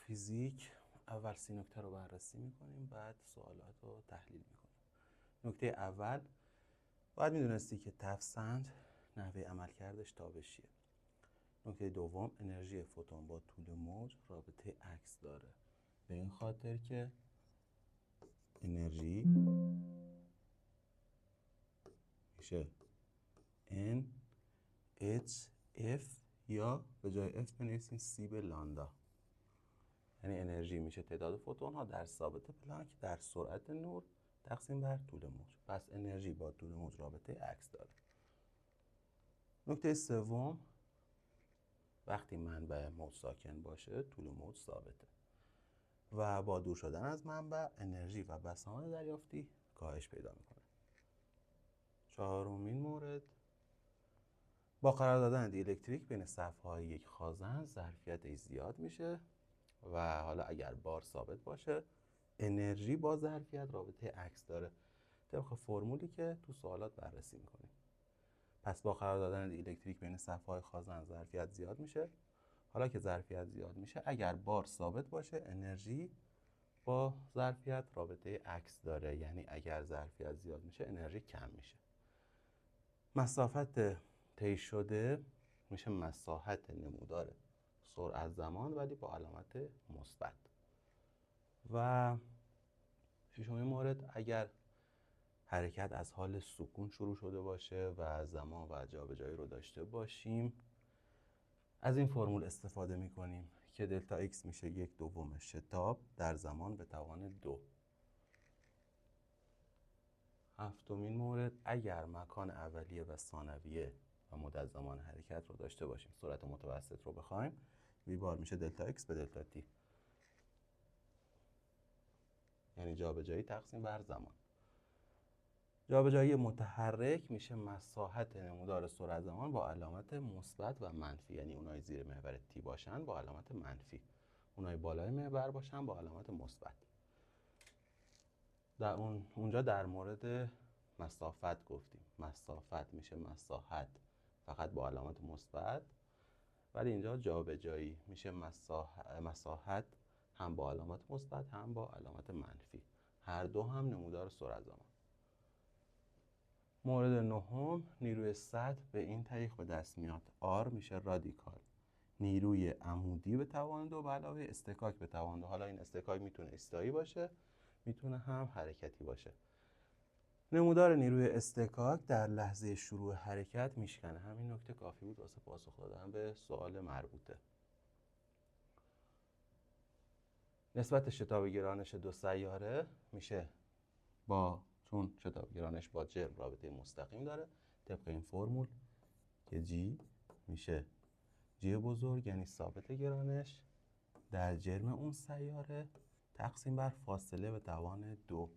فیزیک اول 3 نکته رو بررسی میکنیم، بعد سوالات رو تحلیل میکنیم. نکته اول، باید میدونستی که تفسنج نحوه عملکردش تابشیه. نکته دوم، انرژی فوتون با طول موج رابطه عکس داره، به این خاطر که انرژی میشه N H F یا به جای F بنویسین C به لامدا. یعنی انرژی میشه تعداد فوتون ها در ثابت پلانک در سرعت نور تقسیم بر طول موج. پس انرژی با طول موج رابطه عکس داره. نکته سوم، وقتی منبع موج ساکن باشه طول موج ثابته و با دور شدن از منبع انرژی و بسامان دریافتی کاهش پیدا میکنه. چهارمین مورد، با قرار دادن دی‌الکتریک بین صفحه‌های یک خازن ظرفیتش زیاد میشه و حالا اگر بار ثابت باشه انرژی با ظرفیت رابطه عکس داره، طبق فرمولی که تو سوالات بررسی میکنیم. پس با قرار دادن دی‌الکتریک بین صفحه‌های خازن ظرفیت زیاد میشه. حالا که ظرفیت زیاد میشه، اگر بار ثابت باشه انرژی با ظرفیت رابطه عکس داره، یعنی اگر ظرفیت زیاد میشه انرژی کم میشه. مسافت طی شده میشه مساحت نمودار سرعت زمان ولی با علامت مثبت. و ششمین مورد، اگر حرکت از حال سکون شروع شده باشه و زمان و جابجایی رو داشته باشیم، از این فرمول استفاده میکنیم که دلتا ایکس میشه 1/2 شتاب در زمان به توان 2. هفتمین مورد، اگر مکان اولیه و ثانویه و مدت زمان حرکت رو داشته باشیم، سرعت متوسط رو بخوایم، وی بار میشه دلتا ایکس به دلتا تی، یعنی جابجایی تقسیم بر زمان. جابجایی متحرک میشه مساحت نمودار سرعت زمان با علامت مثبت و منفی، یعنی اونای زیر محور تی باشن با علامت منفی، اونای بالای محور باشن با علامت مثبت. در اونجا در مورد مسافت گفتیم، مسافت میشه مساحت فقط با علامت مثبت، ولی اینجا جابجایی میشه مساحت هم با علامت مثبت هم با علامت منفی، هر دو هم نمودار سرعت زمان. مورد نهم، نیروی سطح به این طریق به دست میاد. R میشه رادیکال نیروی عمودی به توان 2 به علاوه اصطکاک به توان 2. حالا این اصطکاک میتونه ایستایی باشه، میتونه هم حرکتی باشه. نمودار نیروی اصطکاک در لحظه شروع حرکت میشکنه. همین نکته کافی بود واسه پاسخ دادن به سوال مربوطه. نسبت شتاب گرانش دو سیاره میشه چون شتاب گرانش با جرم رابطه مستقیم داره، طبق این فرمول که G میشه G بزرگ یعنی ثابت گرانش در جرم اون سیاره تقسیم بر فاصله به توان 2.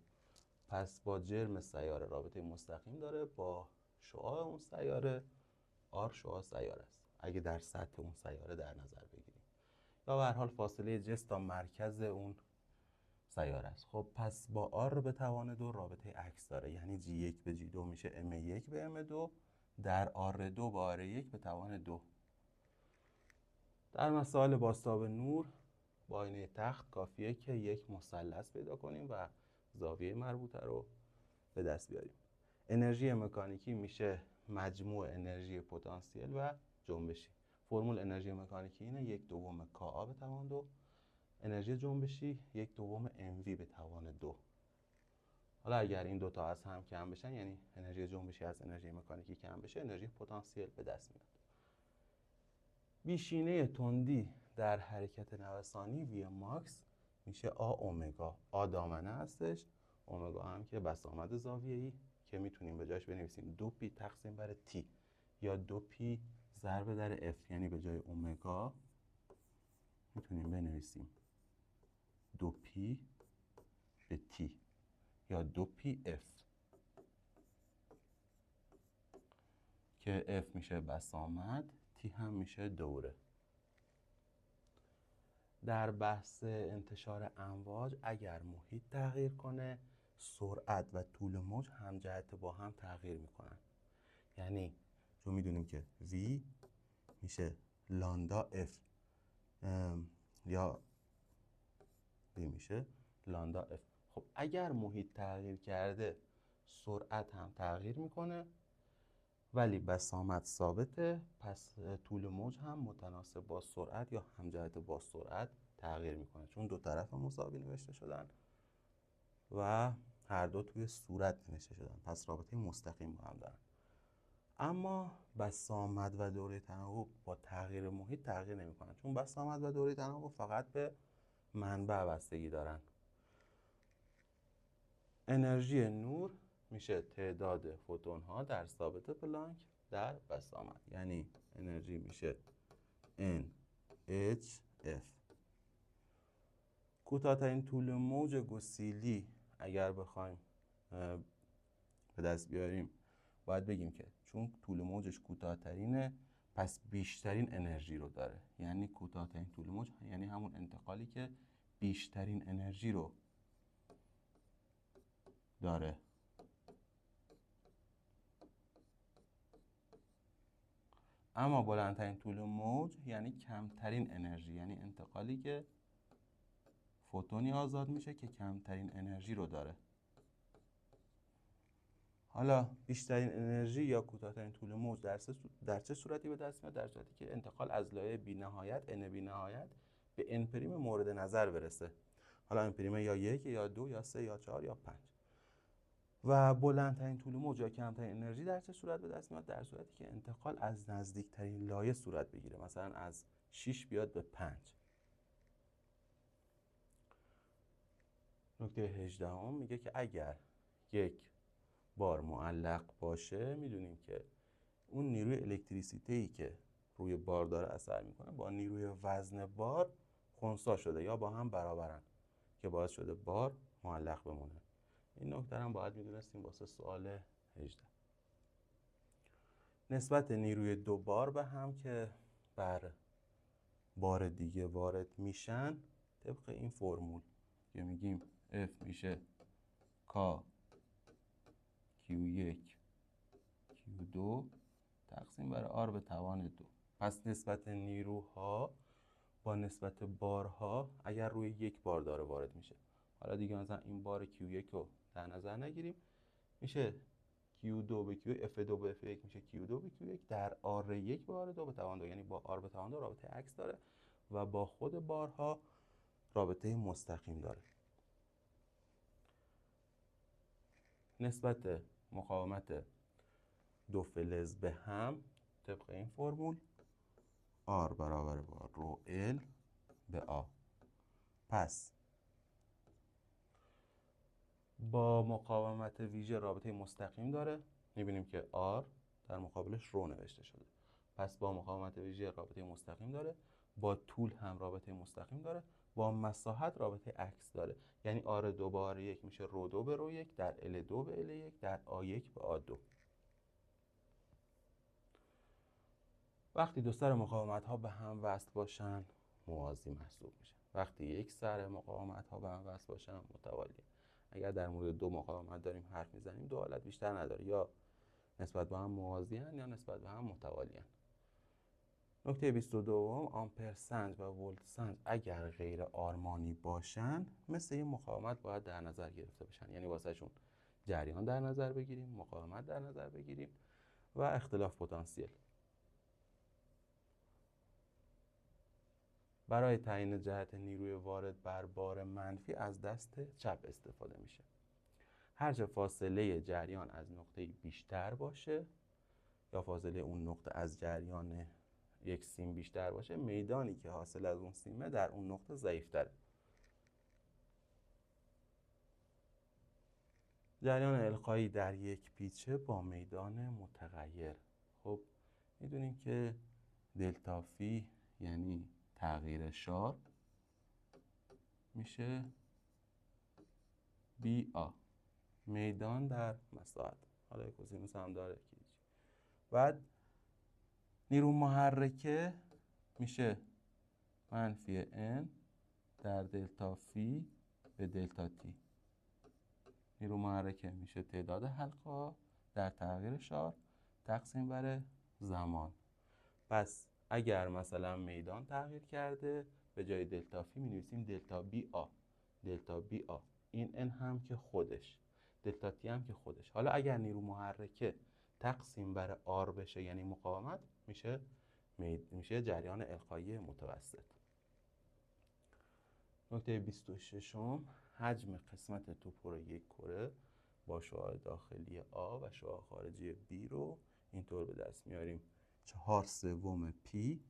پس با جرم سیاره رابطه مستقیم داره، با شعاع اون سیاره R شعاع سیاره است اگه در سطح اون سیاره در نظر بگیریم، یا به هر حال فاصله جسم تا مرکز اون سیاره است. خب پس با R به توان 2 رابطه عکس داره، یعنی G1 به G2 میشه M1 به M2 در R2 با R1 به توان 2. در مسائل بازتاب نور با آینه تخت کافیه که یک مثلث پیدا کنیم و زاویه مربوطه رو به دست بیاریم. انرژی مکانیکی میشه مجموع انرژی پتانسیل و جنبشی. فرمول انرژی مکانیکی اینه 1/2 کا به توان 2، انرژی جنبشی 1/2 mv به توان 2. حالا اگر این دوتا از هم کم بشن، یعنی انرژی جنبشی از انرژی مکانیکی کم بشه، انرژی پتانسیل به دست میاد. بیشینه تندی در حرکت نوسانی وی ماکس میشه آ اومگا. آ دامنه هستش، اومگا هم که بسامد زاویه‌ای که میتونیم به جاش بنویسیم 2p تقسیم بر t یا 2p ضرب در f، یعنی به جای اومگا میتونیم بنویسیم 2p به t یا 2pf که f میشه بسامد، t هم میشه دوره. در بحث انتشار امواج اگر محیط تغییر کنه، سرعت و طول موج همجهت با هم تغییر میکنن. یعنی چون میدونیم که v میشه لامدا f یا B میشه لامدا F. خب اگر محیط تغییر کرده سرعت هم تغییر میکنه ولی بسامد ثابته، پس طول موج هم متناسب با سرعت یا همجهت با سرعت تغییر میکنه، چون دو طرف مساوی نوشته شدن و هر دو توی صورت نوشته شدن، پس رابطه مستقیم با هم دارن. اما بسامد و دوره تناوب با تغییر محیط تغییر نمیکنن، چون بسامد و دوره تناوب فقط به منبع بستگی دارن. انرژی نور میشه تعداد فوتون ها در ثابت پلانک در بسامد، یعنی انرژی میشه NHF. کوتاه‌ترین طول موج گسیلی اگر بخوایم به دست بیاریم باید بگیم که چون طول موجش کوتاه‌ترینه پس بیشترین انرژی رو داره، یعنی کوتاه‌ترین طول موج یعنی همون انتقالی که بیشترین انرژی رو داره. اما بلندترین طول موج یعنی کمترین انرژی، یعنی انتقالی که فوتونی آزاد میشه که کمترین انرژی رو داره. حالا بیشترین انرژی یا کوتاه‌ترین طول موج در چه صورتی به دست میاد؟ در صورتی که انتقال از لایه بی‌نهایت n بی‌نهایت به n پریم مورد نظر برسه. حالا n پریم یا 1 یا 2 یا 3 یا 4 یا 5. و بلندترین طول موج یا کمترین انرژی در چه صورت به دست میاد؟ در صورتی که انتقال از نزدیکترین لایه صورت بگیره، مثلا از 6 بیاد به 5. نکته 18 میگه که اگر یک بار معلق باشه میدونیم که اون نیروی الکتریسیته‌ای که روی بار داره اثر میکنه با نیروی وزن بار خنثی شده یا با هم برابرن که باعث شده بار معلق بمونه. این نکته هم باید میدونستیم واسه سوال 18. نسبت نیروی دو بار به هم که بر بار دیگه وارد میشن طبق این فرمول که میگیم F میشه K Q1 Q2 تقسیم بر R به توان 2. پس نسبت نیروها با نسبت بارها اگر روی یک بار داره وارد میشه، حالا دیگه مثلا این بار Q1 رو در نظر نگیریم، میشه Q2 به Q1 F2 به F1 میشه Q2 به Q1 در R1 به R2 به توان 2، یعنی با R به توان 2 رابطه عکس داره و با خود بارها رابطه مستقیم داره. نسبت مقاومت دو فلز به هم طبق این فرمول R برابر با رو L به A. پس با مقاومت ویژه رابطه مستقیم داره، میبینیم که R در مقابلش رو نوشته شده، پس با مقاومت ویژه رابطه مستقیم داره، با طول هم رابطه مستقیم داره، با مساحت رابطه عکس داره، یعنی R2 به R1 میشه رو 2 به رو 1 در L2 به L1 در A1 به A2. وقتی دو سر مقاومت ها به هم وصل باشن موازی محسوب میشه، وقتی یک سر مقاومت ها به هم وصل باشن متوالی. اگر در مورد دو مقاومت داریم حرف میزنیم دو حالت بیشتر نداره، یا نسبت به هم موازی هن یا نسبت به هم متوالی هن. نکته 22 آمپر سنج و ولت سنج اگر غیر آرمانی باشن مثل این مقاومت باید در نظر گرفته بشن، یعنی واسه شون جریان در نظر بگیریم، مقاومت در نظر بگیریم و اختلاف پتانسیل. برای تعیین جهت نیروی وارد بر بار منفی از دست چپ استفاده میشه. هرچه فاصله جریان از نقطه بیشتر باشه یا فاصله اون نقطه از جریان یک سیم بیشتر باشه، میدانی که حاصل از اون سیمه در اون نقطه ضعیف‌تره. جریان القایی در یک پیچه با میدان متغیر. خب میدونیم که دلتا فی یعنی تغییر شار میشه بی آ، میدان در مساحت، حالا کوسینوس هم داره که بعد نیرو محرکه میشه منفی n در دلتا فی به دلتا تی. نیرو محرکه میشه تعداد حلقه‌ها در تغییر شار تقسیم بر زمان. پس اگر مثلا میدان تغییر کرده به جای دلتا فی می نویسیم دلتا بی آ، دلتا بی آ، این ان هم که خودش، دلتا تی هم که خودش. حالا اگر نیرو محرکه تقسیم بر آر بشه یعنی مقاومت، میشه جریان القایی متوسط. نکته 26 حجم قسمت توپر یک کره با شعاع داخلی آ و شعاع خارجی بی رو اینطور به دست میاریم: 4/3 پی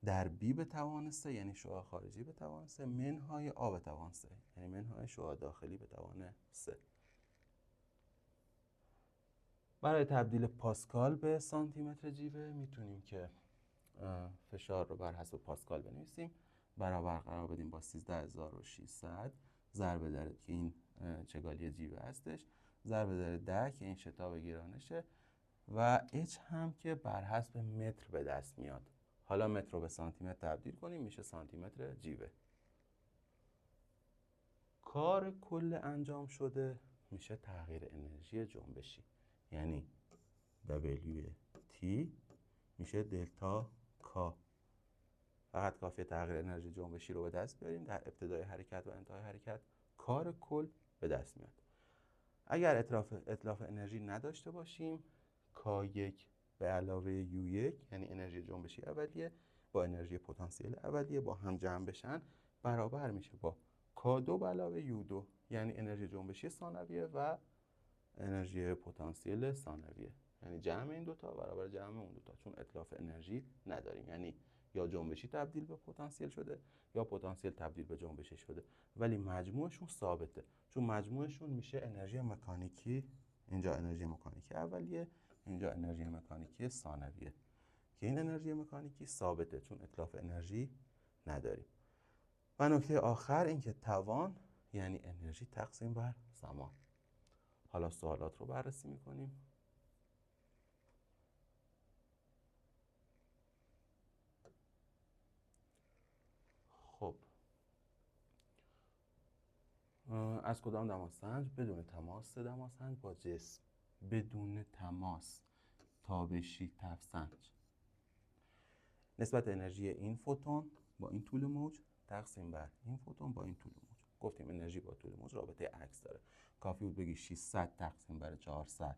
در بی به توان 3 یعنی شعاع خارجی به توان 3 منهای آ به توان 3 یعنی منهای شعاع داخلی به توان 3. برای تبدیل پاسکال به سانتی متر جیوه میتونیم که فشار رو بر حسب پاسکال بنویسیم، برابر قرار بدیم با 13600 ضرب در که این چگالی جیوه هستش، ضرب در 10 که این شتاب گرانشه، و اچ هم که بر حسب متر به دست میاد. حالا متر رو به سانتی متر تبدیل کنیم میشه سانتی متر جیوه. کار کل انجام شده میشه تغییر انرژی جنبشی، یعنی WT میشه دلتا کا. فقط کافیه تغییر انرژی جنبشی رو به دست بیاریم در ابتدای حرکت و انتهای حرکت، کار کل به دست میاد. اگر اتلاف انرژی نداشته باشیم، K1 به علاوه U1 یعنی انرژی جنبشی اولیه با انرژی پتانسیل اولیه با هم جمع بشن برابر میشه با K2 به علاوه U2 یعنی انرژی جنبشی ثانویه و انرژی پتانسیل ثانویه، یعنی جمع این دوتا برابر جمع اون دوتا، چون اتلاف انرژی نداریم، یعنی یا جنبشی تبدیل به پتانسیل شده یا پتانسیل تبدیل به جنبشی شده، ولی مجموعشون ثابته، چون مجموعشون میشه انرژی مکانیکی. اینجا انرژی مکانیکی اولیه، اینجا انرژی مکانیکی ثانویه که این انرژی مکانیکی ثابته چون اتلاف انرژی نداریم. و نکته آخر این که توان یعنی انرژی تقسیم بر زمان. حالا سوالات رو بررسی میکنیم. خب از کدام دماسنج بدون تماس دماسنج با جسم بدون تماس تابشی تفسنج نسبت انرژی این فوتون با این طول موج تقسیم بر این فوتون با این طول موج. گفتیم انرژی با طول موج رابطه عکس داره، کافی بود بگی 600 تقسیم بر 400،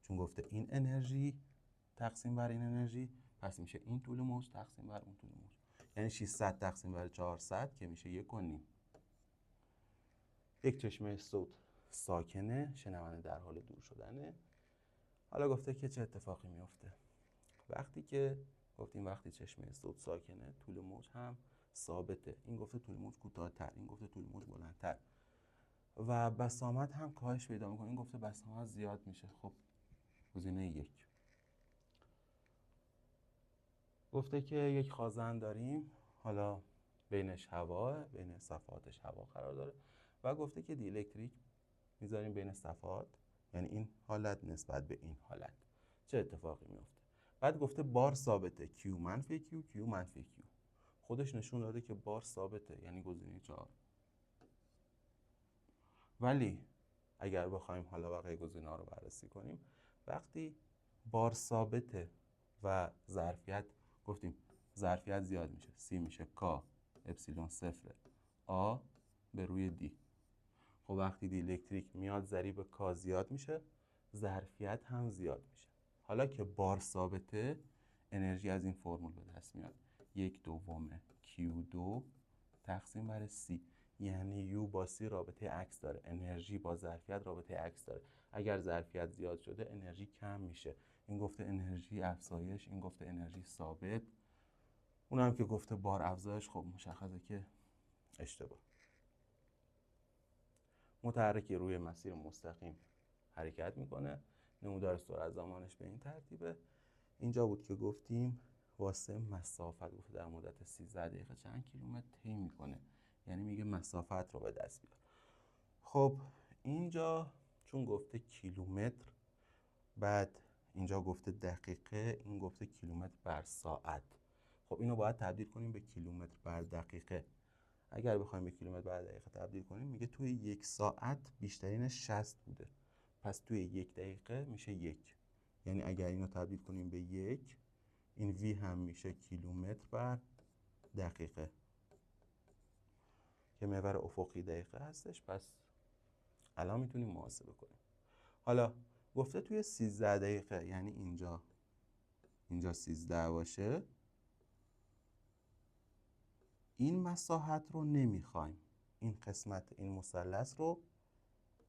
چون گفته این انرژی تقسیم بر این انرژی، پس میشه این طول موج تقسیم بر اون طول موج، یعنی 600 تقسیم بر 400 که میشه 1.5. یک چشمه صوت ساکنه، شنونده در حال دور شدنه. حالا گفته که چه اتفاقی میفته وقتی که گفتیم وقتی چشمه صوت ساکنه طول موج هم ثابته. این گفته طول موج کوتاه‌تر، این گفته طول موج بلندتر و بسامد هم کاهش پیدا میکنه. این گفته بسامد زیاد میشه. خب گزینه 1. گفته که یک خازن داریم، حالا بینش هوا، بین صفحاتش هوا قرار داره و گفته که دی‌الکتریک میذاریم بین صفحات، یعنی این حالت نسبت به این حالت چه اتفاقی میفته. بعد گفته بار ثابته Q منفی Q Q منفی Q. خودش نشون داده که بار ثابته، یعنی گزینه 4. ولی اگر بخوایم حالا بقیه گزینه‌ها رو بررسی کنیم، وقتی بار ثابته و ظرفیت، گفتیم ظرفیت زیاد میشه، C میشه K اپسیلون 0 A به روی D. خب وقتی دی‌الکتریک میاد ضریب K زیاد میشه، ظرفیت هم زیاد میشه. حالا که بار ثابته انرژی از این فرمول به دست میاد: 1/2 Q2 تقسیم بر C، یعنی U با C رابطه عکس داره، انرژی با ظرفیت رابطه عکس داره. اگر ظرفیت زیاد شده انرژی کم میشه. این گفته انرژی افزایش، این گفته انرژی ثابت، اون هم که گفته بار افزایش. خب مشخصه که اشتباه. متحرکی روی مسیر مستقیم حرکت میکنه، نمودار سرعت زمانش به این ترتیبه. اینجا بود که گفتیم واسه مسافت، گفته در مدت 13 دقیقه چند کیلومتر طی میکنه، یعنی میگه مسافت رو به دست بیار. خب اینجا چون گفته کیلومتر، بعد اینجا گفته دقیقه، این گفته کیلومتر بر ساعت. خب اینو باید تبدیل کنیم به کیلومتر بر دقیقه. اگر بخوایم به کیلومتر بر دقیقه تبدیل کنیم، میگه توی 1 ساعت بیشترین 60 بوده، پس توی 1 دقیقه میشه 1. یعنی اگر اینو تبدیل کنیم به 1، این V هم میشه کیلومتر بر دقیقه. که محور افقی دقیقه هستش، پس الان میتونیم محاسبه کنیم. حالا گفته توی 13 دقیقه، یعنی اینجا 13 باشه، این مساحت رو نمیخوایم، این قسمت این مثلث رو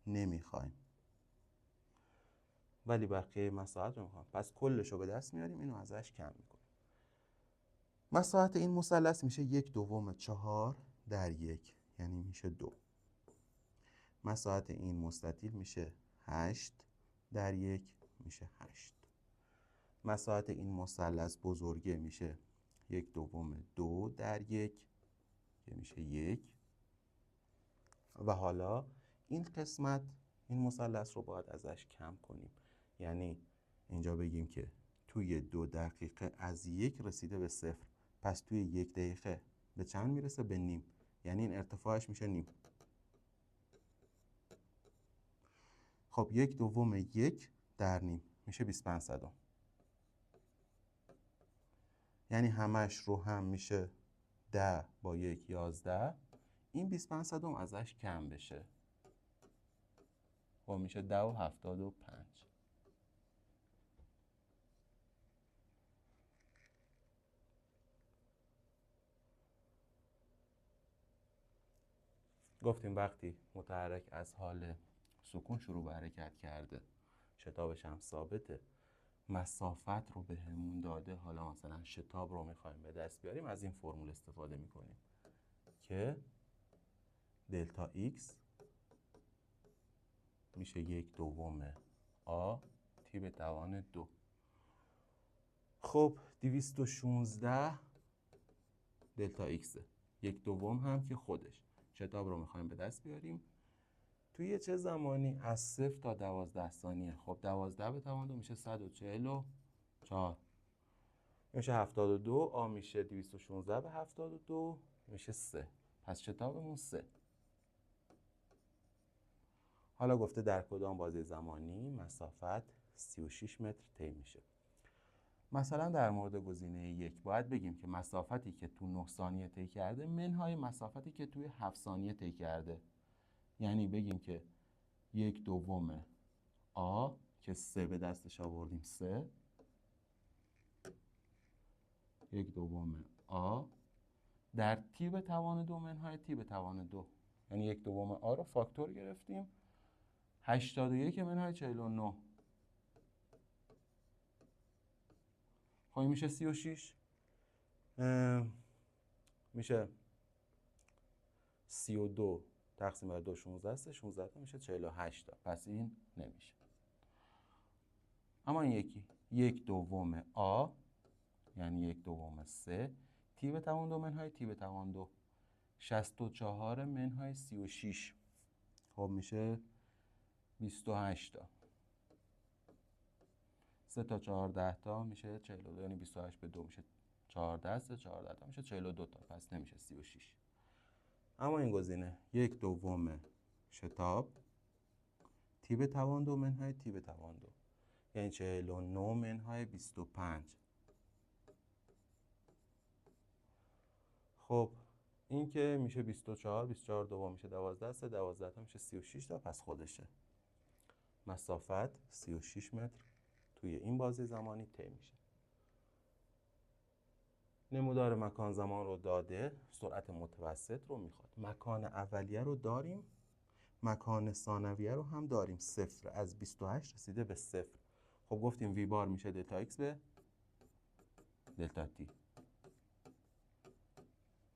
نمیخوایم، ولی بقیه مساحت رو میخوایم. پس کلش رو به دست میاریم، اینو ازش کم میکنیم. مساحت این مثلث میشه 1/4 در 1، یعنی میشه 2. مساحت این مستطیل میشه 8 در 1، میشه 8. مساحت این مثلث بزرگه میشه 1/2 در 1، که میشه 1. و حالا این قسمت این مثلث رو باید ازش کم کنیم، یعنی اینجا بگیم که توی 2 دقیقه از 1 رسیده به 0، پس توی 1 دقیقه به چند میرسه؟ به نیم، یعنی این ارتفاعش میشه نیم. خب 1/2 در نیم میشه 25 یعنی همش رو هم میشه 10 با 1 11. این 25 ازش کم بشه، خب میشه 10/75. گفتیم وقتی متحرک از حال سکون شروع به حرکت کرده، شتابش هم ثابته، مسافت رو به همون داده، حالا مثلا شتاب رو میخوایم به دست بیاریم، از این فرمول استفاده میکنیم که دلتا ایکس میشه 1/2 آ تی به توان 2. خب 216 دلتا ایکسه، 1/2 هم که خودش. شتاب رو میخوایم به دست بیاریم توی چه زمانی؟ از 0 تا 12 ثانیه. خب 12 به توان 2 میشه 144، میشه 72. آ میشه 216 به 72 میشه 3. پس شتابمون 3. حالا گفته در کدام بازه زمانی مسافت 36 متر طی میشه. مثلا در مورد گزینه 1 باید بگیم که مسافتی که تو 9 ثانیه طی کرده منهای مسافتی که توی 7 ثانیه طی کرده، یعنی بگیم که 1/2 آ که 3 به دستش آوردیم 3، 1/2 آ در تی به توان 2 منهای تی به توان 2، یعنی 1/2 آ رو فاکتور گرفتیم، 81 منهای 49. خب این میشه 36. میشه 32 تقسیم بر 2 16 است، 16 تا میشه 48 تا، پس این نمیشه. اما این یکی 1/2 آ یعنی 1/2 3 تی به توان 2 منهای تی به توان 2، 64 منهای 36. خب میشه 28 تا. 3 تا 14 تا میشه 42، یعنی 28 به 2 میشه 14. 3 14 تا میشه 42 تا، پس نمیشه 36. اما این گزینه 1/2 شتاب تی به توان 2 منهای تی به توان 2، یعنی 49 منهای 25. خب این که میشه 24. 24 دوم میشه 12. 3 12 تا میشه 36 تا، پس خودشه. مسافت 36 متر توی این بازه زمانی طی میشه. نمودار مکان زمان رو داده، سرعت متوسط رو میخواد. مکان اولیه رو داریم، مکان ثانویه رو هم داریم. 0 از 28 رسیده به 0. خب گفتیم وی بار میشه دلتا ایکس به دلتا تی.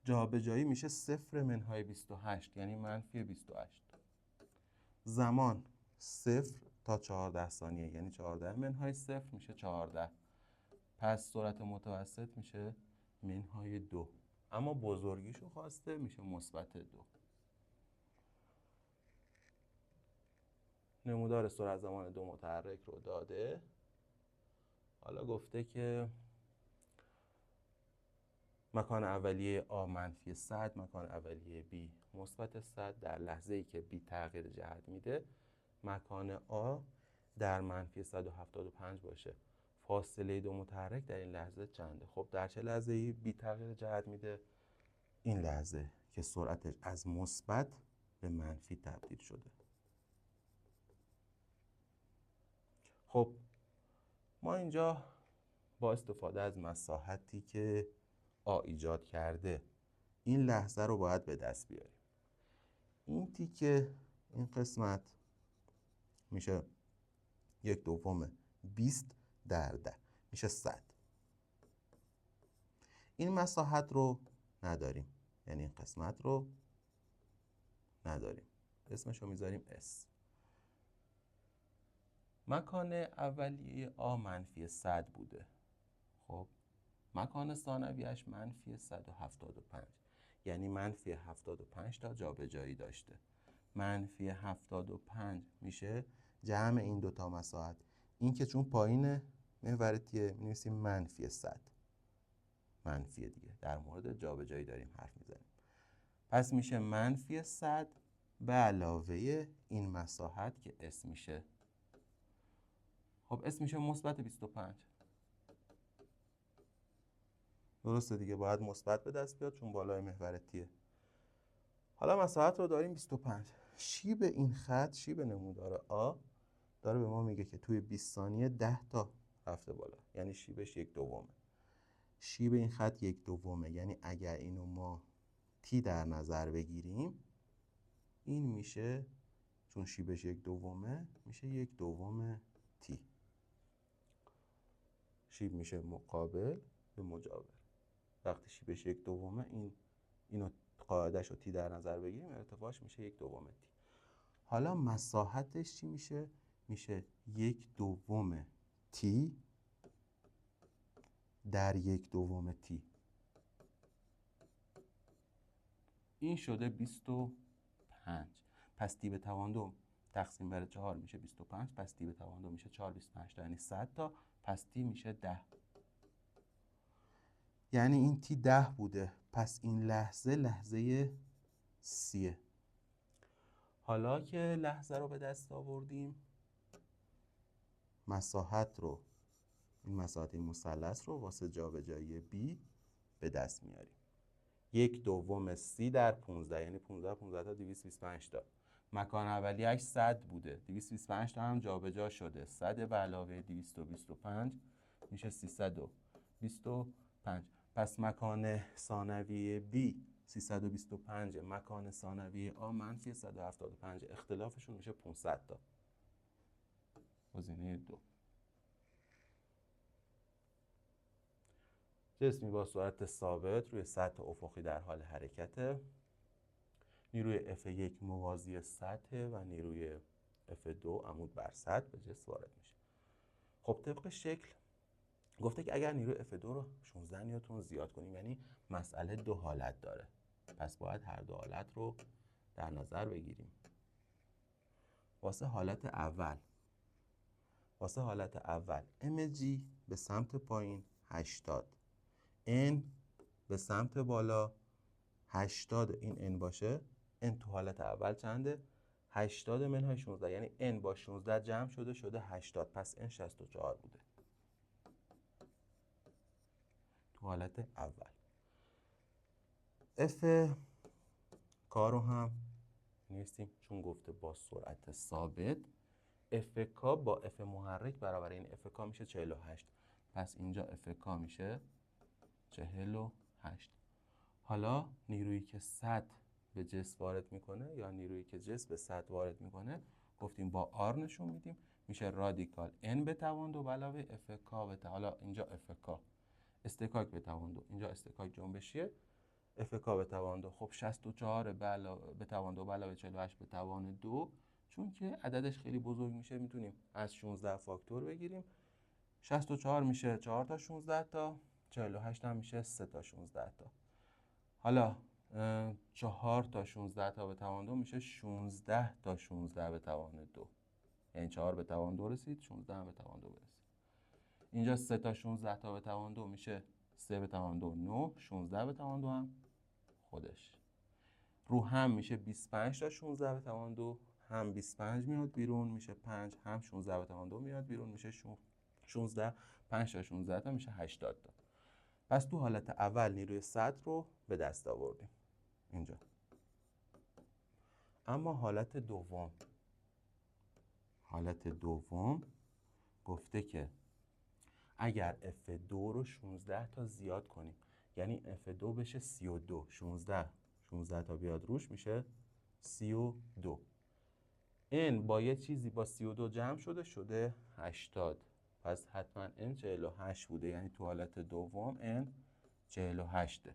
جابجایی میشه 0 منهای 28، یعنی منفی 28. زمان 0 تا 14 ثانیه، یعنی 14 منهای 0 میشه 14. پس سرعت متوسط میشه منهای 2. اما بزرگیشو خواسته، میشه مثبت 2. نمودار سرعت زمان 2 متحرک رو داده. حالا گفته که مکان اولیه آ منفی 100، مکان اولیه B مثبت 100. در لحظه ای که B تغییر جهت میده، مکان آ در منفی 175 باشه. فاصله 2 متحرک در این لحظه چنده؟ خب در چه لحظه ای B تغییر جهت میده؟ این لحظه که سرعتش از مثبت به منفی تبدیل شده. خب ما اینجا با استفاده از مساحتی که آ ایجاد کرده این لحظه رو باید به دست بیاریم. این تیکه، این قسمت میشه 1/2 20 در 10 میشه 100. این مساحت رو نداریم، یعنی این قسمت رو نداریم، اسمش رو میذاریم S. مکان اولیه آ منفی 100 بوده. خب مکان ثانویه‌اش منفی 175، یعنی منفی 75 تا جابجایی داشته. منفی 75 میشه جمع این دوتا مساحت. این که چون پایین محور تیه می‌نویسیم منفی 100. منفی دیگه، در مورد جابجایی داریم حرف میزنیم. پس میشه منفی 100 به علاوه این مساحت که S میشه. خب S میشه مثبت 25. درسته دیگه، باید مثبت به دست بیاد چون بالای محور تیه. حالا مساحت رو داریم 25. شیب این خط، شیب نمودار آ داره به ما میگه که توی 20 ثانیه 10 تا رفته بالا، یعنی شیبش 1/2. شیب این خط 1/2، یعنی اگر اینو ما تی در نظر بگیریم این میشه، چون شیبش 1/2 میشه 1/2 تی. شیب میشه مقابل به مجاور. وقتی شیبش 1/2 اینو قاعده‌اش رو تی در نظر بگیریم ارتفاعش میشه 1/2 تی. حالا مساحتش چی میشه؟ میشه 1/2 تی در 1/2 تی. این شده 25. پس تی به توان 2 تقسیم بر 4 میشه 25. پس تی به توان 2 میشه 4 25 تا، یعنی 100 تا. پس تی میشه 10. یعنی این تی 10 بوده. پس این لحظه 30. حالا که لحظه رو به دست آوردیم، مساحت رو، این مساحت این مثلث رو واسه جابجایی b به دست میاریم. 1/2 سی در 15، یعنی 15 تا 225 تا. مکان اولیه‌اش 100 بوده، 225 تا هم جابجا شده. 100 به علاوه 225 میشه 325. پس مکان ثانویه B 325، مکان ثانویه A منفی 175. اختلافشون میشه 500 تا. گزینه 2. جسمی با سرعت ثابت روی سطح افقی در حال حرکته. نیروی F1 موازی سطح و نیروی F2 عمود بر سطح به جسم وارد میشه. خب طبق شکل گفته که اگر نیروی F2 رو 16 نیوتن زیاد کنیم، یعنی مسئله 2 حالت داره، پس باید هر دو حالت رو در نظر بگیریم. واسه حالت اول mg به سمت پایین 80، n به سمت بالا 80. این n باشه، n تو حالت اول چنده؟ 80 منهای 16، یعنی n با 16 جمع شده 80. پس n 64 بوده تو حالت اول. F کارو هم نیستیم چون گفته با سرعت ثابت. F با F محرک برابر این F میشه 48. پس اینجا F میشه 48. حالا نیرویی که سطح به جسم وارد میکنه یا نیرویی که جسم به سطح وارد میکنه گفتیم با R نشون میدیم، میشه رادیکال N به توان 2 علاوه F به توان. حالا اینجا F استکاک به توان 2، اینجا استکاک جنبشیه. F به توان 2. خب 64 به توان 2 علاوه 48 به توان 2، چون که عددش خیلی بزرگ میشه میتونیم از 16 فاکتور بگیریم. 64 میشه 4 تا 16 تا، 48 هم میشه 3 تا 16 تا. حالا 4 تا 16 تا به توان 2 میشه 16 تا 16 به توان 2، یعنی 4 به توان 2 رسید، 16 هم به توان 2 برسید. اینجا 3 تا 16 تا به توان 2 میشه 3 به توان 2 9، 16 به توان 2 هم خودش. رو هم میشه 25 تا 16 به توان 2، هم 25 میاد بیرون میشه 5، هم 16 به توان 2 میاد بیرون میشه 16. 5 تا 16 تا میشه 80 تا. پس تو حالت اول نیروی سطح رو به دست آوردیم. اینجا. اما حالت دوم گفته که اگر F2 رو 16 تا زیاد کنیم، یعنی F2 بشه 32، 16 تا بیاد روش میشه 32. N با یه چیزی با 32 جمع شده 80. پس حتما N 48 بوده، یعنی تو حالت دوم N 48.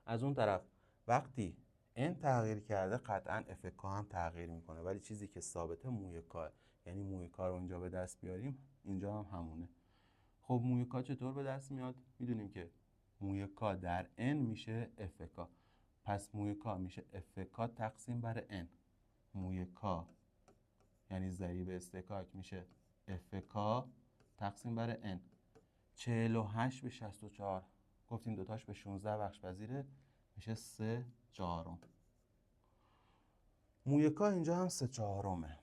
از اون طرف وقتی N تغییر کرده قطعا FK هم تغییر میکنه، ولی چیزی که ثابته موی K، یعنی موی K رو اینجا به دست بیاریم اینجا هم همونه. خب موی K چطور به دست میاد؟ میدونیم که موی K در N میشه FK، پس موی K میشه FK تقسیم بر N. موی K یعنی ضریب استکاک میشه FK تقسیم بر N. 48 به 64 گفتیم دوتاش به 16 بخش پذیره، میشه 3/4. موی K اینجا هم 3/4.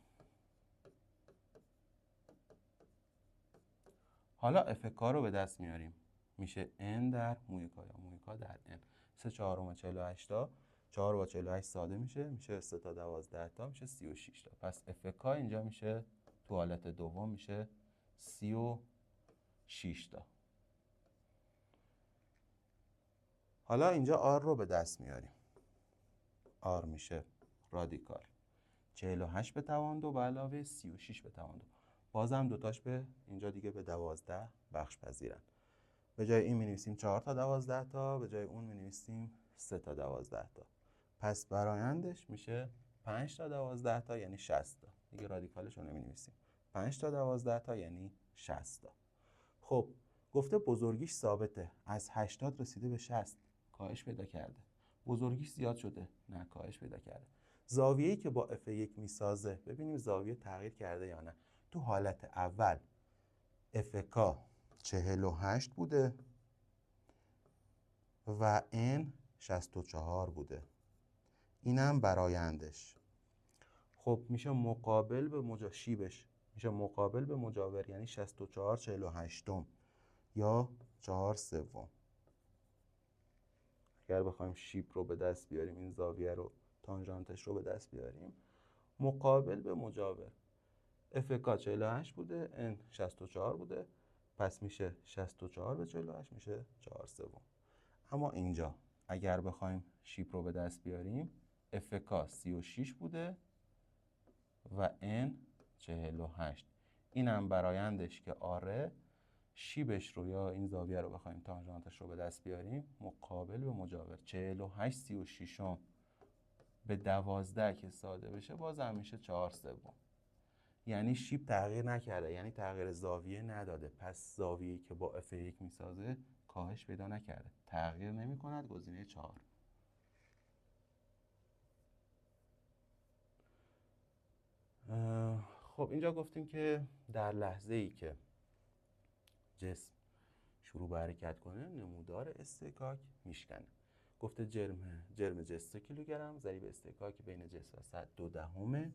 حالا FK رو به دست میاریم، میشه N در موی K یا موی K در N. 3/4 48 تا 4 با 48 ساده میشه 3 تا 12 تا میشه 36 تا. پس FK اینجا میشه تو حالت دوم میشه 36 تا. حالا اینجا R رو به دست میاریم. R میشه رادیکال 48 به توان 2 به علاوه 36 به توان 2. بازم دوتاش به اینجا دیگه به 12 بخش پذیرن. به جای این می‌نویسیم 4 تا 12 تا، به جای اون می‌نویسیم 3 تا 12 تا. پس برآیندش میشه 5 تا 12 تا یعنی 60 تا. دیگه رادیکالش رو نمی‌نویسیم. 5 تا 12 تا یعنی 60 تا. خب گفته بزرگیش ثابته، از 80 رسیده به 60 کاهش پیدا کرده. بزرگیش زیاد شده، نه کاهش پیدا کرده. زاویه‌ای که با F1 میسازه، ببینیم زاویه تغییر کرده یا نه. تو حالت اول FK 48 بوده و N 64 بوده. اینم برآیندش. خب میشه مقابل به شیبش میشه مقابل به مجاور، یعنی 64 48 یا 4/3. اگر بخوایم شیب رو به دست بیاریم، این زاویه رو تانژانتش رو به دست بیاریم، مقابل به مجاور. FK 48 بوده، N 64 بوده، پس میشه 64 به 48 میشه 4/3. اما اینجا اگر بخوایم شیب رو به دست بیاریم، FK 36 بوده و N 48. اینم برآیندش که آره. شیبش رو یا این زاویه رو بخوایم تانژانتش رو به دست بیاریم، مقابل به مجاور. 48 36 به 12 که ساده بشه بازم میشه 4/3. یعنی شیب تغییر نکرده، یعنی تغییر زاویه نداده. پس زاویه‌ای که با F1 میسازه کاهش پیدا نکرده، تغییر نمی کند. گزینه 4. خب اینجا گفتیم که در لحظه‌ای که جسم شروع به حرکت کنه نمودار استکاک میشکنه. گفته جرم جسم 3 کیلوگرم، ضریب استکاک بین جسم و سطح 2/10.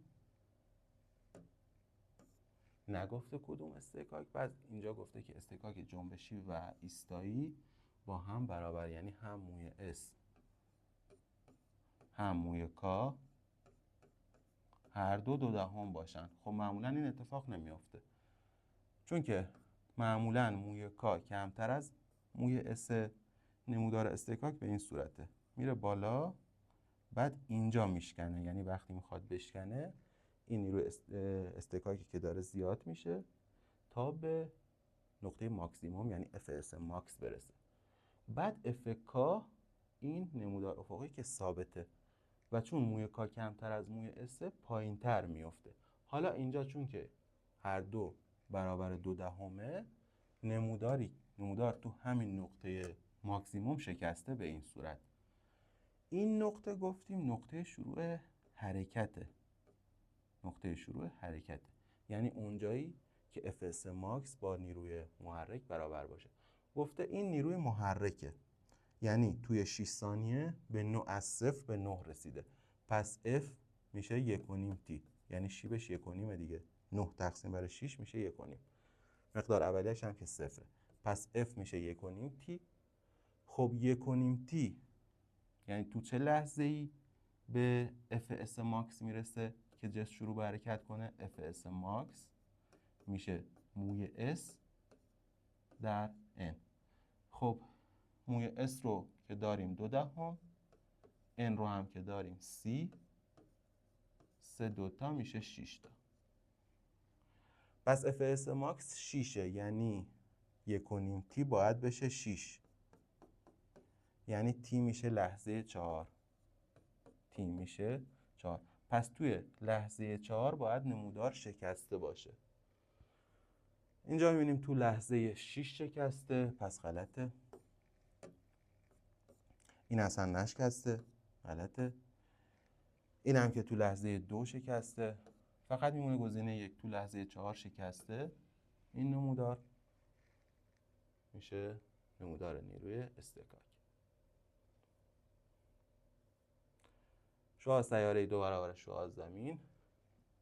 نگفته کدوم استکاک. بعد اینجا گفته که استکاک جنبشی و ایستایی با هم برابر، یعنی هم موی S هم موی K هر دو 2/10 باشن. خب معمولا این اتفاق نمیافته، چون که معمولا موی K کمتر از موی S. نمودار استکاک به این صورته، میره بالا بعد اینجا میشکنه، یعنی وقتی میخواد بشکنه این نیروی استکاکی که داره زیاد میشه تا به نقطه ماکسیموم یعنی FS ماکس برسه. بعد FK این نمودار افقی که ثابته و چون موی K کمتر از موی S پایین تر میفته. حالا اینجا چون که هر دو برابر 2/10، نمودار تو همین نقطه ماکسیموم شکسته. به این صورت این نقطه گفتیم نقطه شروع حرکته. یعنی اونجایی که FS ماکس با نیروی محرک برابر باشه. گفته این نیروی محرکه، یعنی توی 6 ثانیه از 0 به 9 رسیده. پس F میشه 1.5T، یعنی شیبش 1.5 دیگه. 9 تقسیم بر 6 میشه 1.5. مقدار اولیه‌اش هم که 0. پس F میشه 1.5T. خب 1.5T یعنی تو چه لحظه‌ای به Fs ماکس میرسه که جسم شروع به حرکت کنه؟ Fs ماکس میشه موی S در N. خب موی S رو که داریم 2/10، N رو هم که داریم 30، 3 دوتا میشه 6 تا. پس Fs ماکس 6، یعنی 1.5 T باید بشه 6، یعنی T میشه لحظه 4. T میشه 4. پس توی لحظه 4 باید نمودار شکسته باشه. اینجا میبینیم تو لحظه 6 شکسته، پس غلطه. این اصلا نشکسته، غلطه. این هم که تو لحظه 2 شکسته، فقط میمونه گزینه 1 تو لحظه 4 شکسته. این نمودار میشه نمودار نیروی اصطکاک. شعاع سیاره 2 برابر شعاع زمین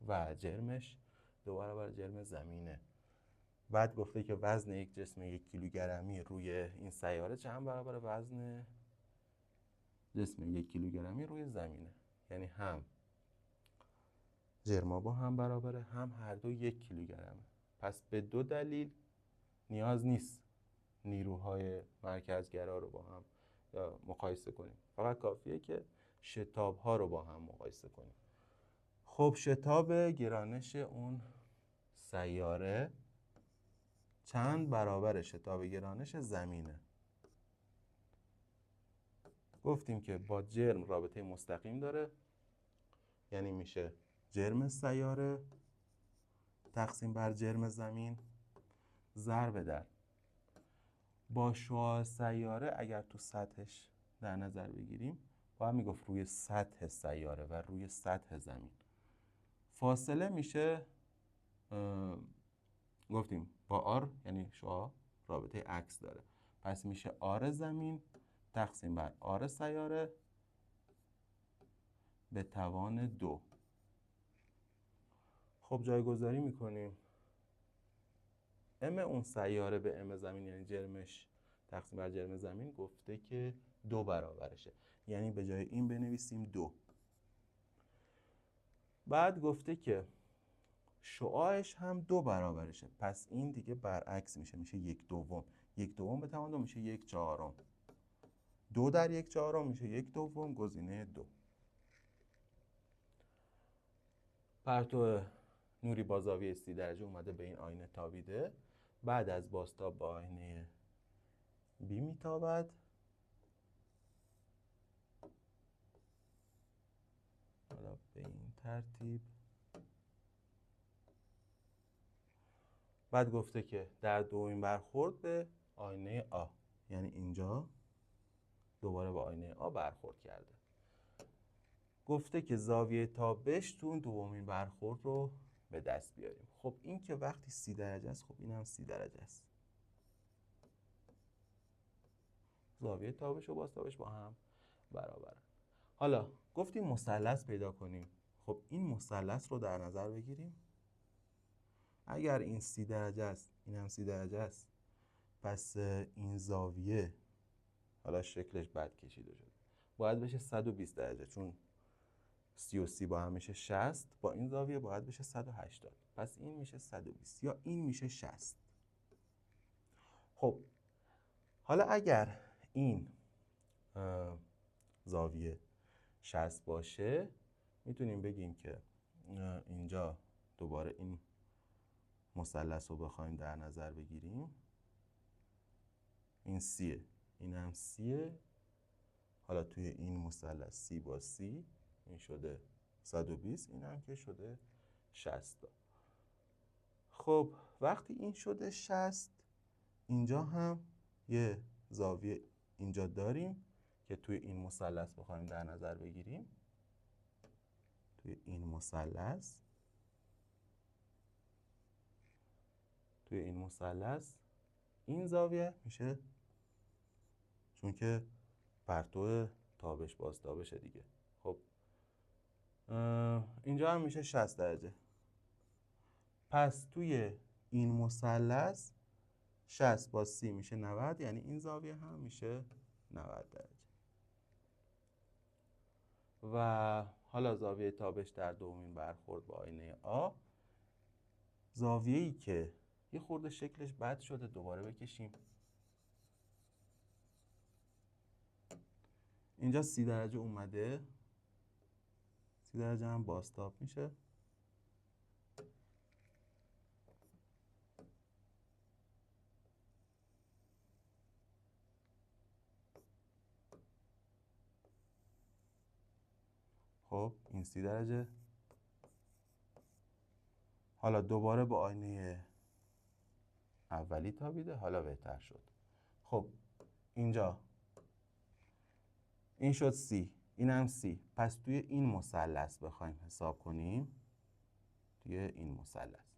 و جرمش 2 برابر جرم زمینه. بعد گفته که وزن یک جسم 1 کیلوگرمی روی این سیاره چند برابر وزن جسم 1 کیلوگرمی روی زمینه. یعنی هم جرما با هم برابره، هم هر دو 1 کیلوگرمه. پس به 2 دلیل نیاز نیست نیروهای مرکزگرا رو با هم مقایسه کنیم، فقط کافیه که شتاب ها رو با هم مقایسه کنیم. خب شتاب گرانش اون سیاره چند برابر شتاب گرانش زمینه؟ گفتیم که با جرم رابطه مستقیم داره، یعنی میشه جرم سیاره تقسیم بر جرم زمین ضرب در با شعاع سیاره. اگر تو سطحش در نظر بگیریم باید میگفت روی سطح سیاره و روی سطح زمین. فاصله میشه گفتیم با آر، یعنی شعاع رابطه عکس داره، پس میشه آر زمین تقسیم بر آر سیاره به توان 2. خب جایگذاری میکنیم. ام اون سیاره به ام زمین، یعنی جرمش تقسیم بر جرم زمین، گفته که 2 برابرشه، یعنی به جای این بنویسیم 2. بعد گفته که شعاعش هم 2 برابرشه، پس این دیگه برعکس میشه، میشه 1/2. 1/2 به توان 2 میشه 1/4. 2 در 1/4 میشه 1/2، گزینه 2. پرتو نوری با زاویه 30 درجه اومده به این آینه تابیده. بعد از بازتاب با آینه بی میتابد. حالا به این ترتیب. بعد گفته که در دومین برخورد به آینه آ، یعنی اینجا دوباره با آینه آ برخورد کرده. گفته که زاویه تابش تو دومین برخورد رو به دست بیاریم. خب این که وقتی 30 درجه است، خب این هم 30 درجه است. زاویه تابش و بازتابش با هم برابرن. حالا گفتیم مثلث پیدا کنیم. خب این مثلث رو در نظر بگیریم. اگر این 30 درجه است، این هم 30 درجه است، پس این زاویه، حالا شکلش بد کشیده شده، باید بشه 120 درجه، چون 30 و 30 با هم میشه 60، با این زاویه باید بشه 180. پس این میشه 120 یا این میشه 60. خب حالا اگر این زاویه 60 باشه، میتونیم بگیم که اینجا دوباره این مثلث رو بخوایم در نظر بگیریم. این 30، این هم 30. حالا توی این مثلث 30 با 30 این شده 120، این هم که شده 60. خب وقتی این شده 60، اینجا هم یه زاویه اینجا داریم که توی این مثلث بخوایم در نظر بگیریم. توی این مثلث این زاویه میشه، چون که پرتو تابش بازتابشه دیگه. خب اینجا هم میشه 60 درجه. پس توی این مثلث 60 با 30 میشه 90، یعنی این زاویه هم میشه 90 درجه. و حالا زاویه تابش در دومین برخورد با آینه آ، زاویه‌ای که یه خورده شکلش بد شده دوباره بکشیم. اینجا 30 درجه اومده، 30 درجه هم بازتاب میشه. خب این 30 درجه. حالا دوباره با آینه اولی تابیده، حالا بهتر شد. خب اینجا این شد 30، این هم 30. پس توی این مثلث بخوایم حساب کنیم، توی این مثلث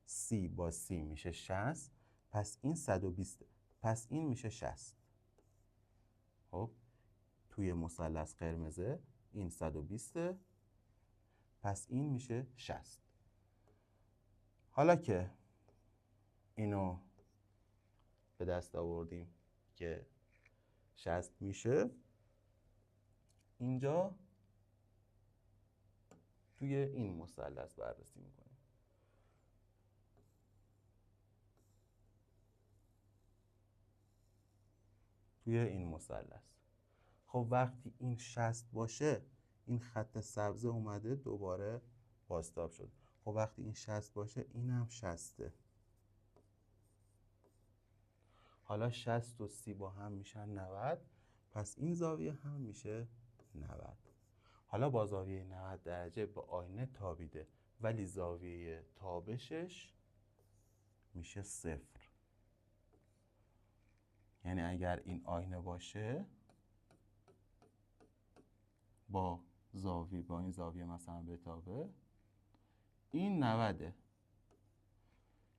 30 با 30 میشه 60، پس این 120، پس این میشه 60. خب توی مثلث قرمزه این 120، پس این میشه 60. حالا که اینو به دست آوردیم که 60 میشه، اینجا توی این مثلث بررسی میکنیم. توی این مثلث خب وقتی این 60 باشه، این خط سبز اومده دوباره بازتاب شد. خب وقتی این 60 باشه، این هم 60. حالا 60 و 30 با هم میشن 90، پس این زاویه هم میشه 90. حالا با زاویه 90 درجه با آینه تابیده، ولی زاویه تابشش میشه 0. یعنی اگر این آینه باشه با این زاویه مثلا بتابه، این 90،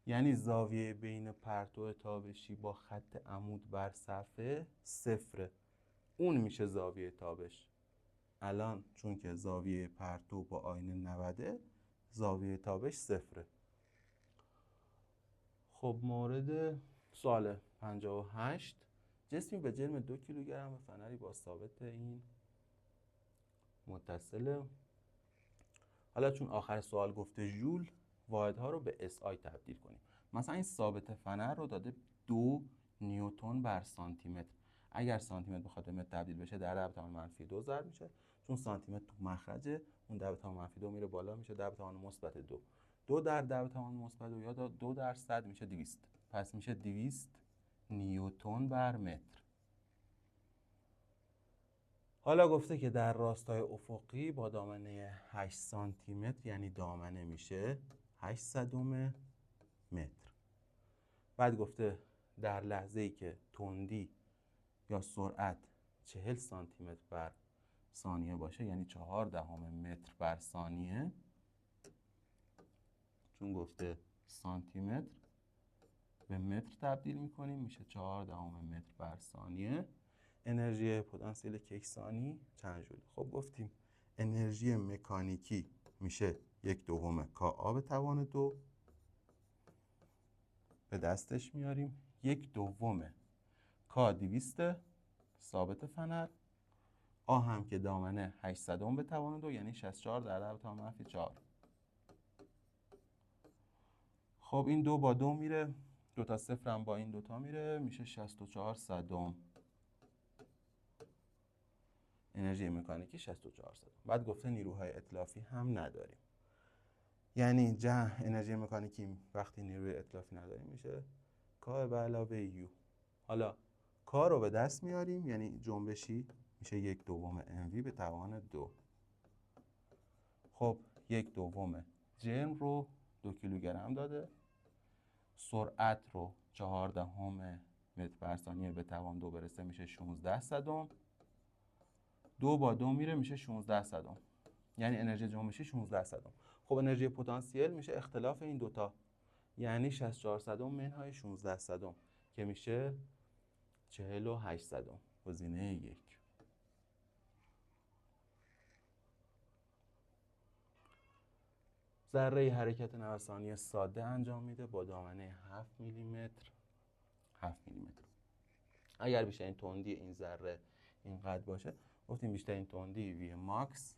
یعنی زاویه بین پرتو تابشی با خط عمود بر صفحه 0، اون میشه زاویه تابش. الان چون که زاویه پرتو با آینه 90، زاویه تابش 0. خب مورد سوال 58، جسمی به جرم 2 کیلوگرم و فنری با ثابت این متصله. حالا چون آخر سوال گفته ژول، واحدها رو به اس آی تبدیل کنیم. مثلا این ثابت فنر رو داده 2 نیوتن بر سانتی متر. اگر سانتی متر بخواد به متر تبدیل بشه، در 10⁻² ضرب میشه. چون سانتی متر تو مخرجه، اون 10⁻² میره بالا، میشه 10⁻². 2 در 10⁻² یا 2 در 100 میشه 200. پس میشه 200 نیوتن بر متر. حالا گفته که در راستای افقی با دامنه 8 سانتی متر، یعنی دامنه میشه 800 متر. بعد گفته در لحظه‌ای که تندی یا سرعت 40 سانتی متر بر ثانیه باشه، یعنی 0.4 متر بر ثانیه، چون گفته سانتی متر به متر تبدیل میکنیم، میشه 0.4 متر بر ثانیه. انرژی پتانسیل کیهانی چند ژول؟ خب گفتیم انرژی مکانیکی میشه 1/2 کا به توان 2، به دستش میاریم. 1/2 کا 200 ثابت فنر، آ هم که دامنه 800 به توان 2، یعنی 64 در 10⁻⁴. خب این 2 با 2 میره، 2 تا 0 هم با این 2 تا میره، میشه 64 صدم. انرژی مکانیکی 64 صدم. بعد گفته نیروهای اتلافی هم نداریم. یعنی انرژی مکانیکی وقتی نیروی اتلافی نداریم میشه کا به علاوه یو. حالا کا رو به دست میاریم، یعنی جنبشی میشه 1/2 mv به توان 2. خب 1/2 جرم رو 2 کیلوگرم داده، سرعت رو 0.4 متر بر ثانیه به توان 2 برسه، میشه 16 صدم. 2 با 2 میره، میشه 16 صدم، یعنی انرژی جنبشی 16 صدم. خب انرژی پتانسیل میشه اختلاف این دوتا، یعنی 64 صدم منهای 16 صدم که میشه 48 صدم. گزینه 1. ذره حرکت نوسانی ساده انجام میده با دامنه 7 میلیمتر. 7 میلیمتر. اگر بیشترین تندی این ذره اینقدر باشه، گفتیم بیشترین تندی وی ماکس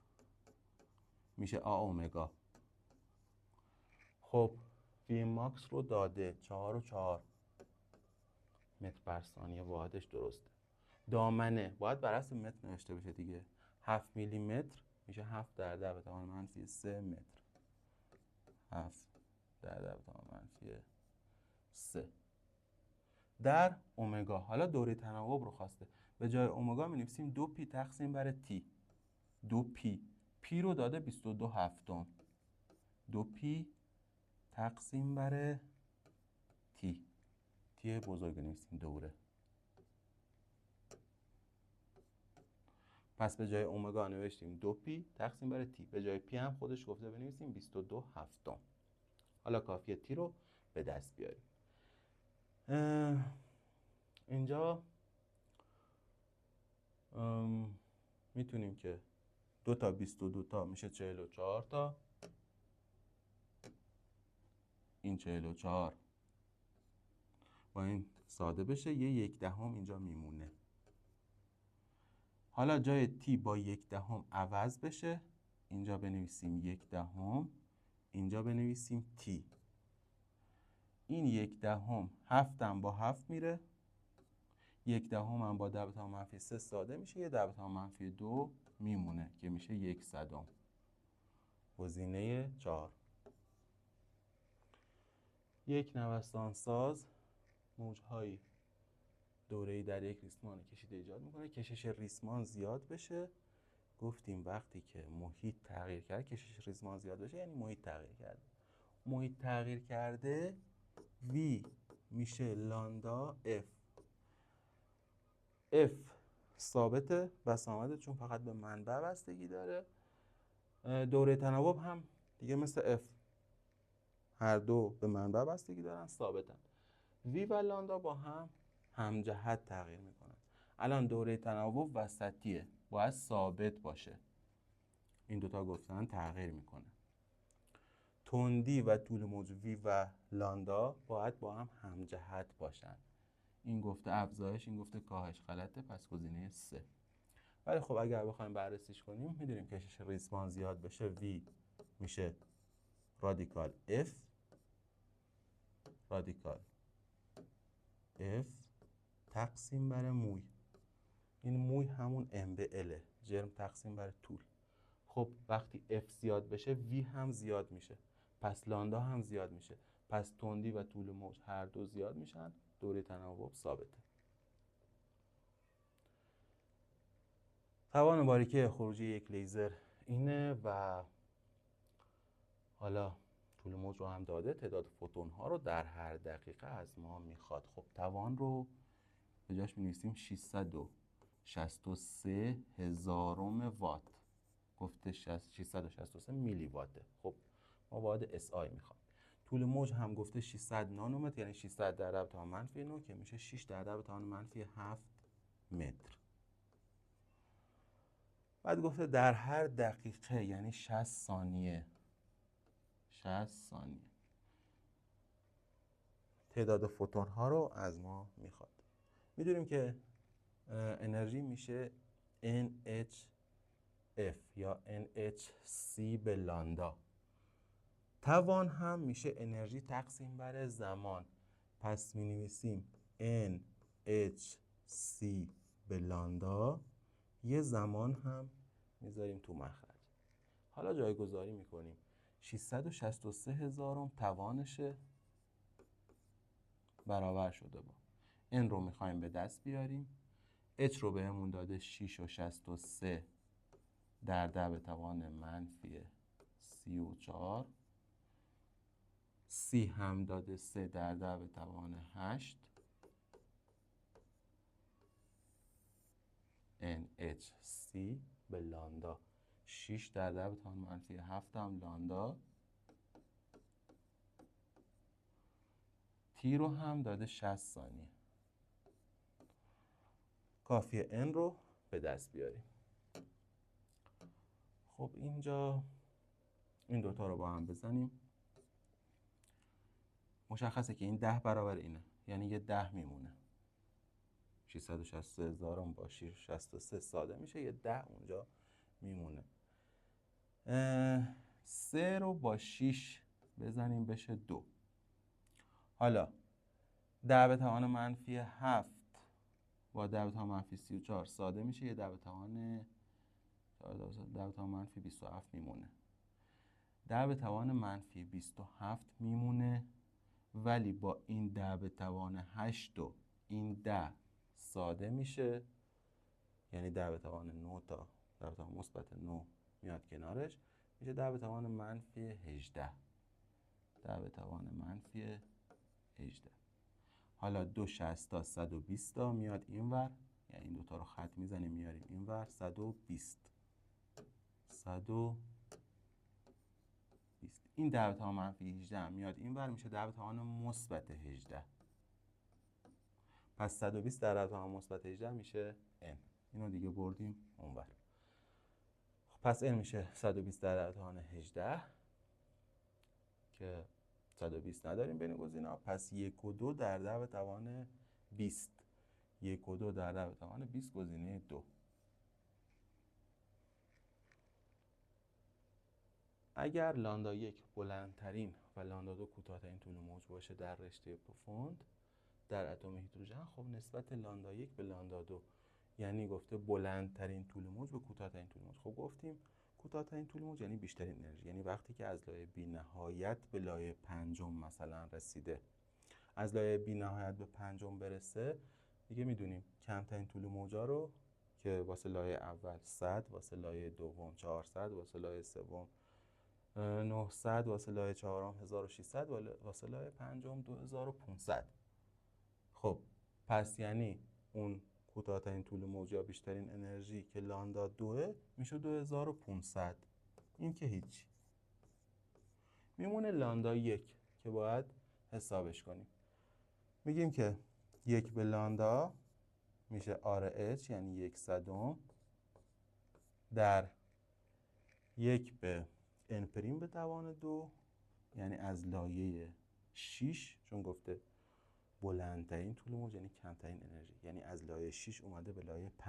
میشه آ اومگا. خب وی ماکس رو داده 4 و 4 متر بر ثانیه، واحدش درسته. دامنه باید بر اساس متر نوشته بشه دیگه. 7 میلی متر میشه 7 در 10 به توان منفی 3 متر. 7 در 10 به توان منفی 3 در اومگا. حالا دوره تناوب رو خواسته، به جای اومگا می نویسیم 2 پی تقسیم بر تی. 2 پی رو داده 22 هفتم. 2 پی تقسیم بر تی بزرگ نویسیم دوره. پس به جای اومگا نوشتیم 2 پی تقسیم بر تی، به جای پی هم خودش گفته بنویسیم 22 هفتم. حالا کافیه تی رو به دست بیاریم. اینجا میتونیم که 2 تا 22 تا میشه 44 تا، این 44 با این ساده بشه، یه 1/10 اینجا میمونه. حالا جای تی با 1/10 عوض بشه، اینجا بنویسیم 1/10، اینجا بنویسیم تی. این 1/10 7 با 7 میره، 1/10 هم با 10 به توان منفی 3 ساده میشه، یه 10 به توان منفی 2 میمونه که میشه 1/100. گزینه 4. یک نوسان ساز موج‌های دوره‌ای در یک ریسمان کشیده ایجاد میکنه. کشش ریسمان زیاد بشه. گفتیم وقتی که محیط تغییر کرد کشش ریسمان زیاد بشه یعنی محیط تغییر کرده. محیط تغییر کرده V میشه لامدا F ثابته بسامده چون فقط به منبع بستگی داره. دوره تناوب هم دیگه مثل F هر دو به منبع بستگی دارن، ثابتن. V و لامدا با هم همجهت تغییر میکنن. الان دوره تناوب وسطیه، باید ثابت باشه. این دوتا گفتن تغییر میکنه. تندی و طول موج V و لامدا باید با هم همجهت باشن. این گفته افزایش، این گفته کاهش، غلطه، پس گزینه 3. ولی خب اگر بخوایم بررسیش کنیم میدونیم کشش ریسمان زیاد بشه V میشه رادیکال F تقسیم بر موی. این موی همون M به L، جرم تقسیم بر طول. خب وقتی F زیاد بشه V هم زیاد میشه، پس لامدا هم زیاد میشه، پس تندی و طول موج هر دو زیاد میشن، دوره تناوب ثابته. توان باریکی خروجی یک لیزر اینه و حالا طول موج رو هم داده، تعداد فوتون ها رو در هر دقیقه از ما میخواد. خب توان رو به جاش می‌نویسیم 663 هزارم وات. گفته 663 میلی واته. خب ما باید SI میخوام. طول موج هم گفته 600 نانومتر، یعنی 600 در 10 به توان منفی 9 که میشه 6 در 10 به توان منفی 7 متر. بعد گفته در هر دقیقه یعنی 60 ثانیه تعداد فوتون ها رو از ما میخواد. میدونیم که انرژی میشه NHF یا NHC به لامدا. توان هم میشه انرژی تقسیم بر زمان. پس می نویسیم NHC به لامدا، یه زمان هم میذاریم تو مخرج. حالا جایگذاری میکنیم. 663 هزارم توانشه برابر شده با N رو میخوایم به دست بیاریم. H رو بهمون داده 6 و 63 در 10 به توان منفی 34. C هم داده 3 در 10 به توان 8. NHC به لامدا 6 در 10 به توان منفی 7 هم لامدا. T رو هم داده 60 ثانیه. کافیه N رو به دست بیاریم. خب اینجا این دوتا رو با هم بزنیم. مشخصه که این 10 برابر اینه، یعنی یه 10 میمونه. 663,000 با 663 ساده میشه، یه 10 اونجا میمونه. 3 رو با 6 بزنیم بشه 2. حالا 10 به توان منفی 7 با 10 به توان منفی 34 ساده میشه، یه 10 به توان 10 به توان منفی 27 میمونه. 10 به توان منفی 27 میمونه، ولی با این 10 به توان 8 و این 10 ساده میشه، یعنی 10 به توان 9 تا 10 به توان مثبت 9 میاد کنارش، میشه 10 به توان منفی 18. 10 به توان منفی 18. حالا 2 60 تا 120 تا میاد اینور، یعنی این دوتا رو خط میزنیم میاریم اینور، 120. 120. این 10 به توان منفی 18 میاد اینور، میشه 10 به توان مثبت 18. پس 120 در 10 به توان مثبت 18 میشه n. اینو دیگه بردیم اونور. خب پس n میشه 120 در 10 به توان 18 که 120 نداریم بین گزینه‌ها، پس 1 و 2 در 10 به توان 20. 1 و 2 در 10 به توان 20 گزینه 2. اگر لامدا 1 بلندترین و لامدا 2 کوتاه‌ترین طول موج باشه در رشته پروفوند در اتم هیدروژن، خب نسبت لامدا 1 به لامدا 2، یعنی گفته بلندترین طول موج به کوتاه‌ترین طول موج. خب گفتیم کوتاه‌ترین طول موج یعنی بیشترین انرژی، یعنی وقتی که از لایه بی نهایت به لایه پنجم مثلا رسیده، از لایه بی نهایت به پنجم برسه، دیگه میدونیم کمترین طول موجا رو که واسه لایه اول 100، واسه لایه دوم 400، واسه لایه سوم 900، واسه لایه چهارم 1600، واسه لایه پنجم 2500. خب پس یعنی اون کوتاه‌ترین طول موج یا بیشترین انرژی که لامدا 2 میشه 2500. این که هیچ. میمونه لامدا 1 که باید حسابش کنیم. میگیم که 1 به لامدا میشه RH، یعنی 1/100 در 1 به n پریم به توان 2، یعنی از لایه 6، چون گفته بلندترین طول موج یعنی کمترین انرژی، یعنی از لایه 6 اومده به لایه 5،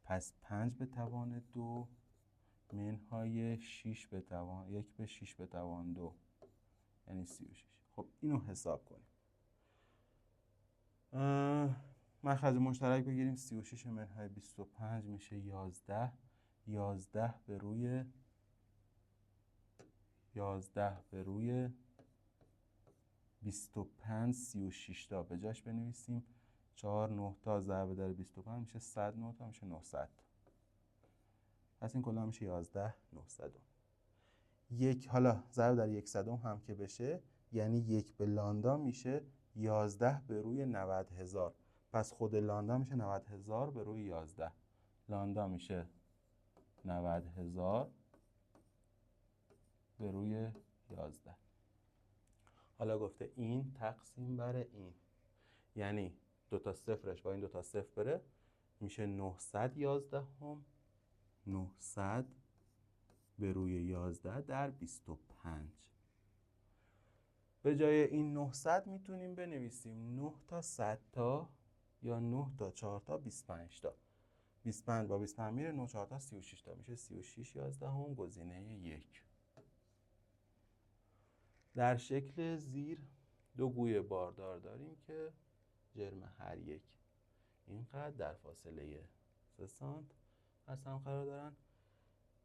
پس 5 به توان 2 منهای 6 به توان 1 به 6 به توان 2 یعنی 36. خب اینو حساب کنیم. مخرج مشترک بگیریم، 36 منهای 25 میشه 11. 11 به روی 25 36 تا به جاش بنویسیم. 4 9 تا ضرب در 25 میشه 100 9 تا میشه 900. پس این کلا میشه 11 900. یک حالا ضرب در 100 هم که بشه، یعنی 1 به لامدا میشه 11 به روی 90000. پس خود لامدا میشه 90000 به روی 11. لامدا میشه 90000 به روی 11. حالا گفته این تقسیم بر این، یعنی دوتا صفرش با این دوتا صفر بره میشه 911 هم 900 به روی 11 در 25. به جای این 900 میتونیم بنویسیم 9 تا 100 تا یا 9 تا 4 تا 25 تا. 25 با 25 میره، 9 4 تا 36 تا میشه 36 11 هم گزینه 1. در شکل زیر دو گوی باردار داریم که جرم هر یک اینقدر در فاصله 3 سانت از هم قرار دارن.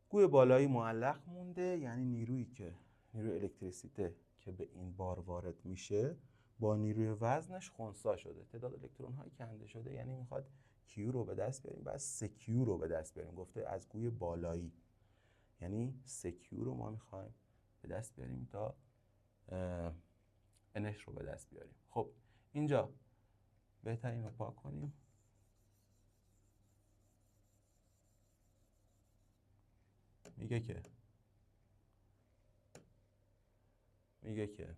گوی بالایی معلق مونده، یعنی نیروی الکتریسیته که به این بار وارد میشه با نیروی وزنش خنثی شده، تعداد الکترون های کنده شده، یعنی میخواد کیو رو به دست بیاریم، بعد 3 کیو رو به دست بیاریم. گفته از گوی بالایی، یعنی 3 کیو رو ما میخوایم به دست بیاریم تا انش رو به دست بیاریم. خب اینجا بهتر اینو پاک کنیم. میگه که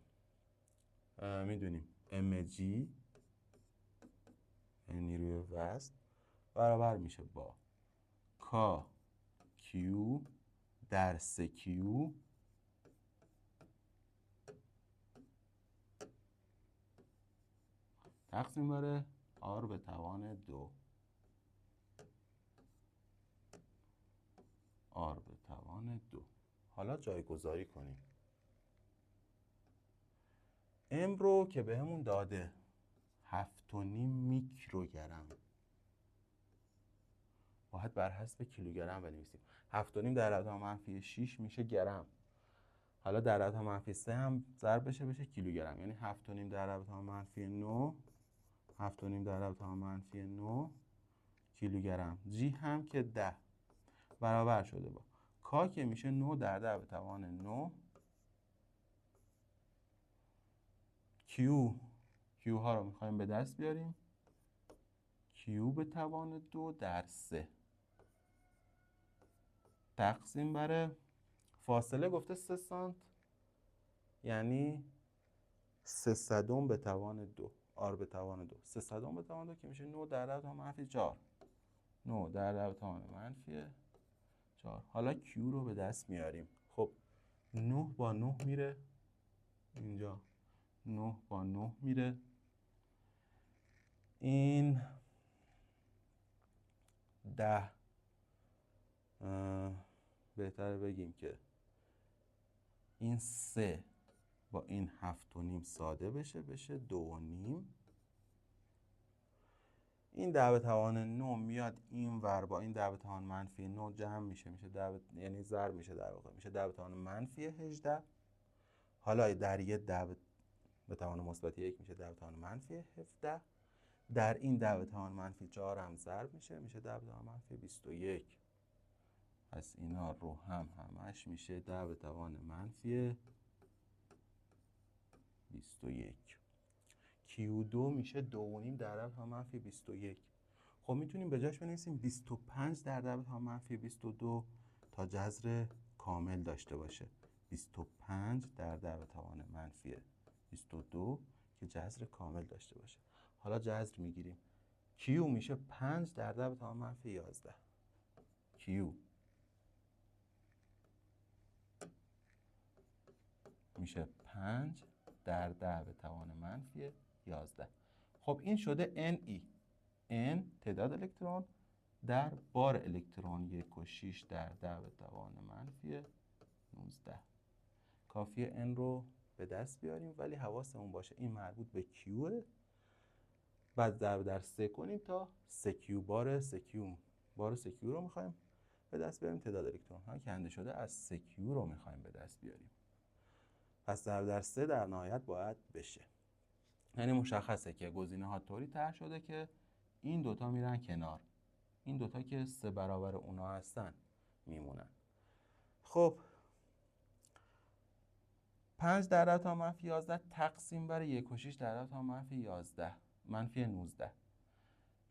میدونیم mg یعنی نیروی وزن برابر میشه با kq در 3q تقسیم بر R به توان 2 R به توان 2. حالا جایگذاری کنیم. M رو که بهمون داده 7.5 میکروگرم، واحد بر حسب کیلوگرم بنویسیم. 7.5 در عدد منفی 6 میشه گرم. حالا در عدد منفی 3 هم ضرب بشه کیلوگرم، یعنی 7.5 در عدد منفی 9 7.5 در عدد منفی 9 کیلوگرم. جی هم که 10 برابر شده با کا که میشه 9 در 10 به توان 9. کیو ها رو میخوایم به دست بیاریم. کیو به توان 2 در 3 تقسیم بر فاصله گفته 3 سانت، یعنی 300 به توان 2 آر به توان 2 300 به توان 2 که میشه 9 در 10 به توان منفی 4 9 در 10 به توان منفی 4. حالا کیو رو به دست میاریم. خب 9 با 9 میره اینجا، 9 با 9 میره. این 10 بهتره بگیم که این 3 با این 7.5 ساده بشه 2.5. این 10 به توان 9 میاد این ور با این 10 به توان منفی 9 جمع میشه 10 یعنی ضرب میشه در واقع میشه 10 به توان منفی 18. حالا در یه 10 به توان مثبت 1 میشه 10 به توان منفی 17. در این 10 به توان منفی 4 هم ضرب میشه 10 به توان منفی 21. پس اینا رو همش میشه 10 به توان منفی 21. Q2 میشه 2.5 در 10 به توان منفی 21. خب میتونیم به جاش بنویسیم 25 در 10 به توان منفی 22 تا جذر کامل داشته باشه. 25 در 10 به توان منفی 22 که جذر کامل داشته باشه. حالا جذر میگیریم. Q میشه 5 در 10 به توان منفی 11. Q میشه 5 در 10 به توان منفی 11. خب این شده NE. N تعداد الکترون در بار الکترون 1.6 در 10 به توان منفی 19. کافیه N رو به دست بیاریم ولی حواسمون باشه این مربوط به Qه. بعد ضرب در 3 کنیم تا 3Q بار 3Q رو میخوایم به دست بیاریم. تعداد الکترون ها کنده شده از 3Q رو میخوایم به دست بیاریم. پس ضرب در 3 در نهایت باید بشه. یعنی مشخصه که گزینه ها طوری طرح شده که این دوتا میرن کنار، این دوتا که 3 برابر اونا هستن میمونن. خب 5 در 10 به توان منفی 11 تقسیم بر 1.6 در 10 به توان منفی 11 منفی 19،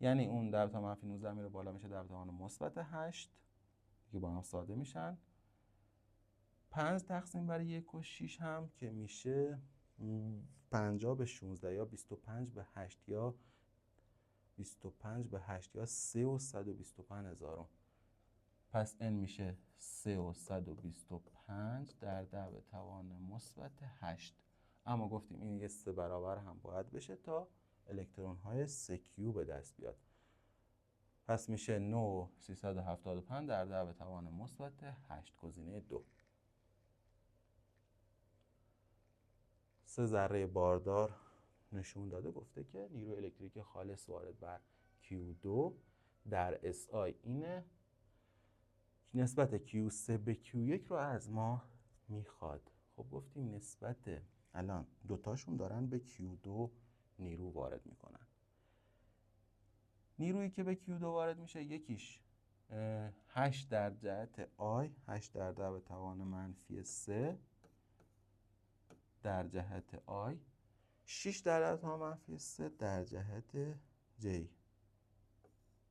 یعنی اون 10 به توان منفی 19 میره بالا میشه 10 به توان مثبت 8 که با هم ساده میشن. 5 تقسیم بر 1.6 هم که میشه 50 به 16 یا 25 به 8 یا 25 به 8 یا 3 و 125 هزارم. پس n میشه 3 و 125 در 10 به توان مثبت 8. اما گفتیم این یه 3 برابر هم باید بشه تا الکترون های 3Q به دست بیاد. پس میشه 9 و 375 در 10 به توان مثبت 8. گزینه 2. 3 ذره باردار نشون داده، گفته که نیروی الکتریکی خالص وارد بر Q2 در SI اینه. نسبت Q3 به Q1 رو از ما میخواد. خب گفتیم نسبت الان دوتاشون دارن به Q2 نیرو وارد میکنن. نیرویی که به Q2 وارد میشه یکیش 8 در جهت I 8 در 10 به توان منفی 3 در جهت I 6 در 10 به توان منفی 3 در جهت J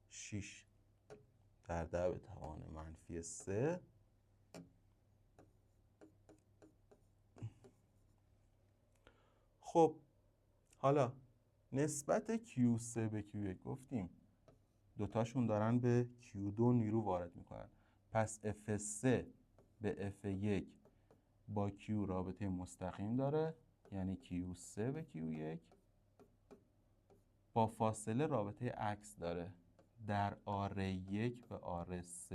6 در 10 به توان منفی 3 خب حالا نسبت Q3 به Q1 گفتیم دوتاشون دارن به Q2 نیرو وارد میکنن. پس F3 به F1 با Q رابطه مستقیم داره، یعنی Q3 به Q1 با فاصله رابطه عکس داره در آر1 به آر3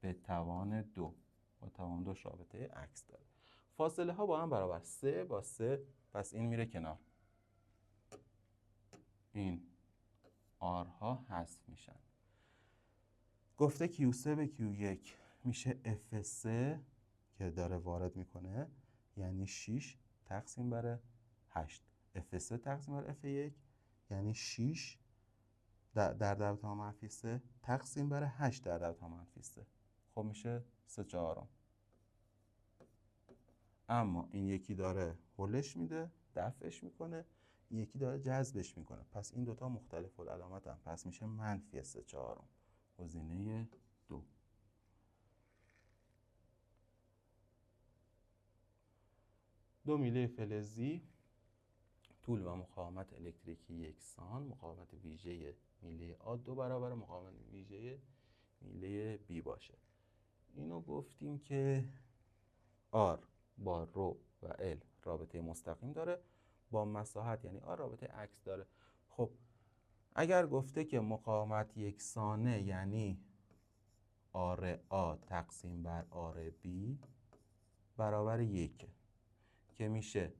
به توان 2 با توان 2 رابطه عکس داره. فاصله ها با هم برابر 3 با 3، پس این میره کنار، این آر ها حذف میشن. گفته Q3 به Q1 میشه F3 که داره وارد میکنه، یعنی 6 تقسیم بر 8. F3 تقسیم بر F1 یعنی 6 در 10⁻³ تقسیم بر 8 در 10⁻³. خب میشه 3/4. اما این یکی داره هلش میده، دفعش میکنه، این یکی داره جذبش میکنه، پس این دوتا مختلف العلامت هم، پس میشه -3/4. گزینه 2. دو میله فلزی طول و مقاومت الکتریکی یکسان، مقاومت ویژه میله A 2 برابر مقاومت ویژه میله B باشه. اینو گفتیم که R با رو و L رابطه مستقیم داره، با مساحت یعنی R رابطه عکس داره. خب اگر گفته که مقاومت یکسانه یعنی R A تقسیم بر R B برابر 1 که میشه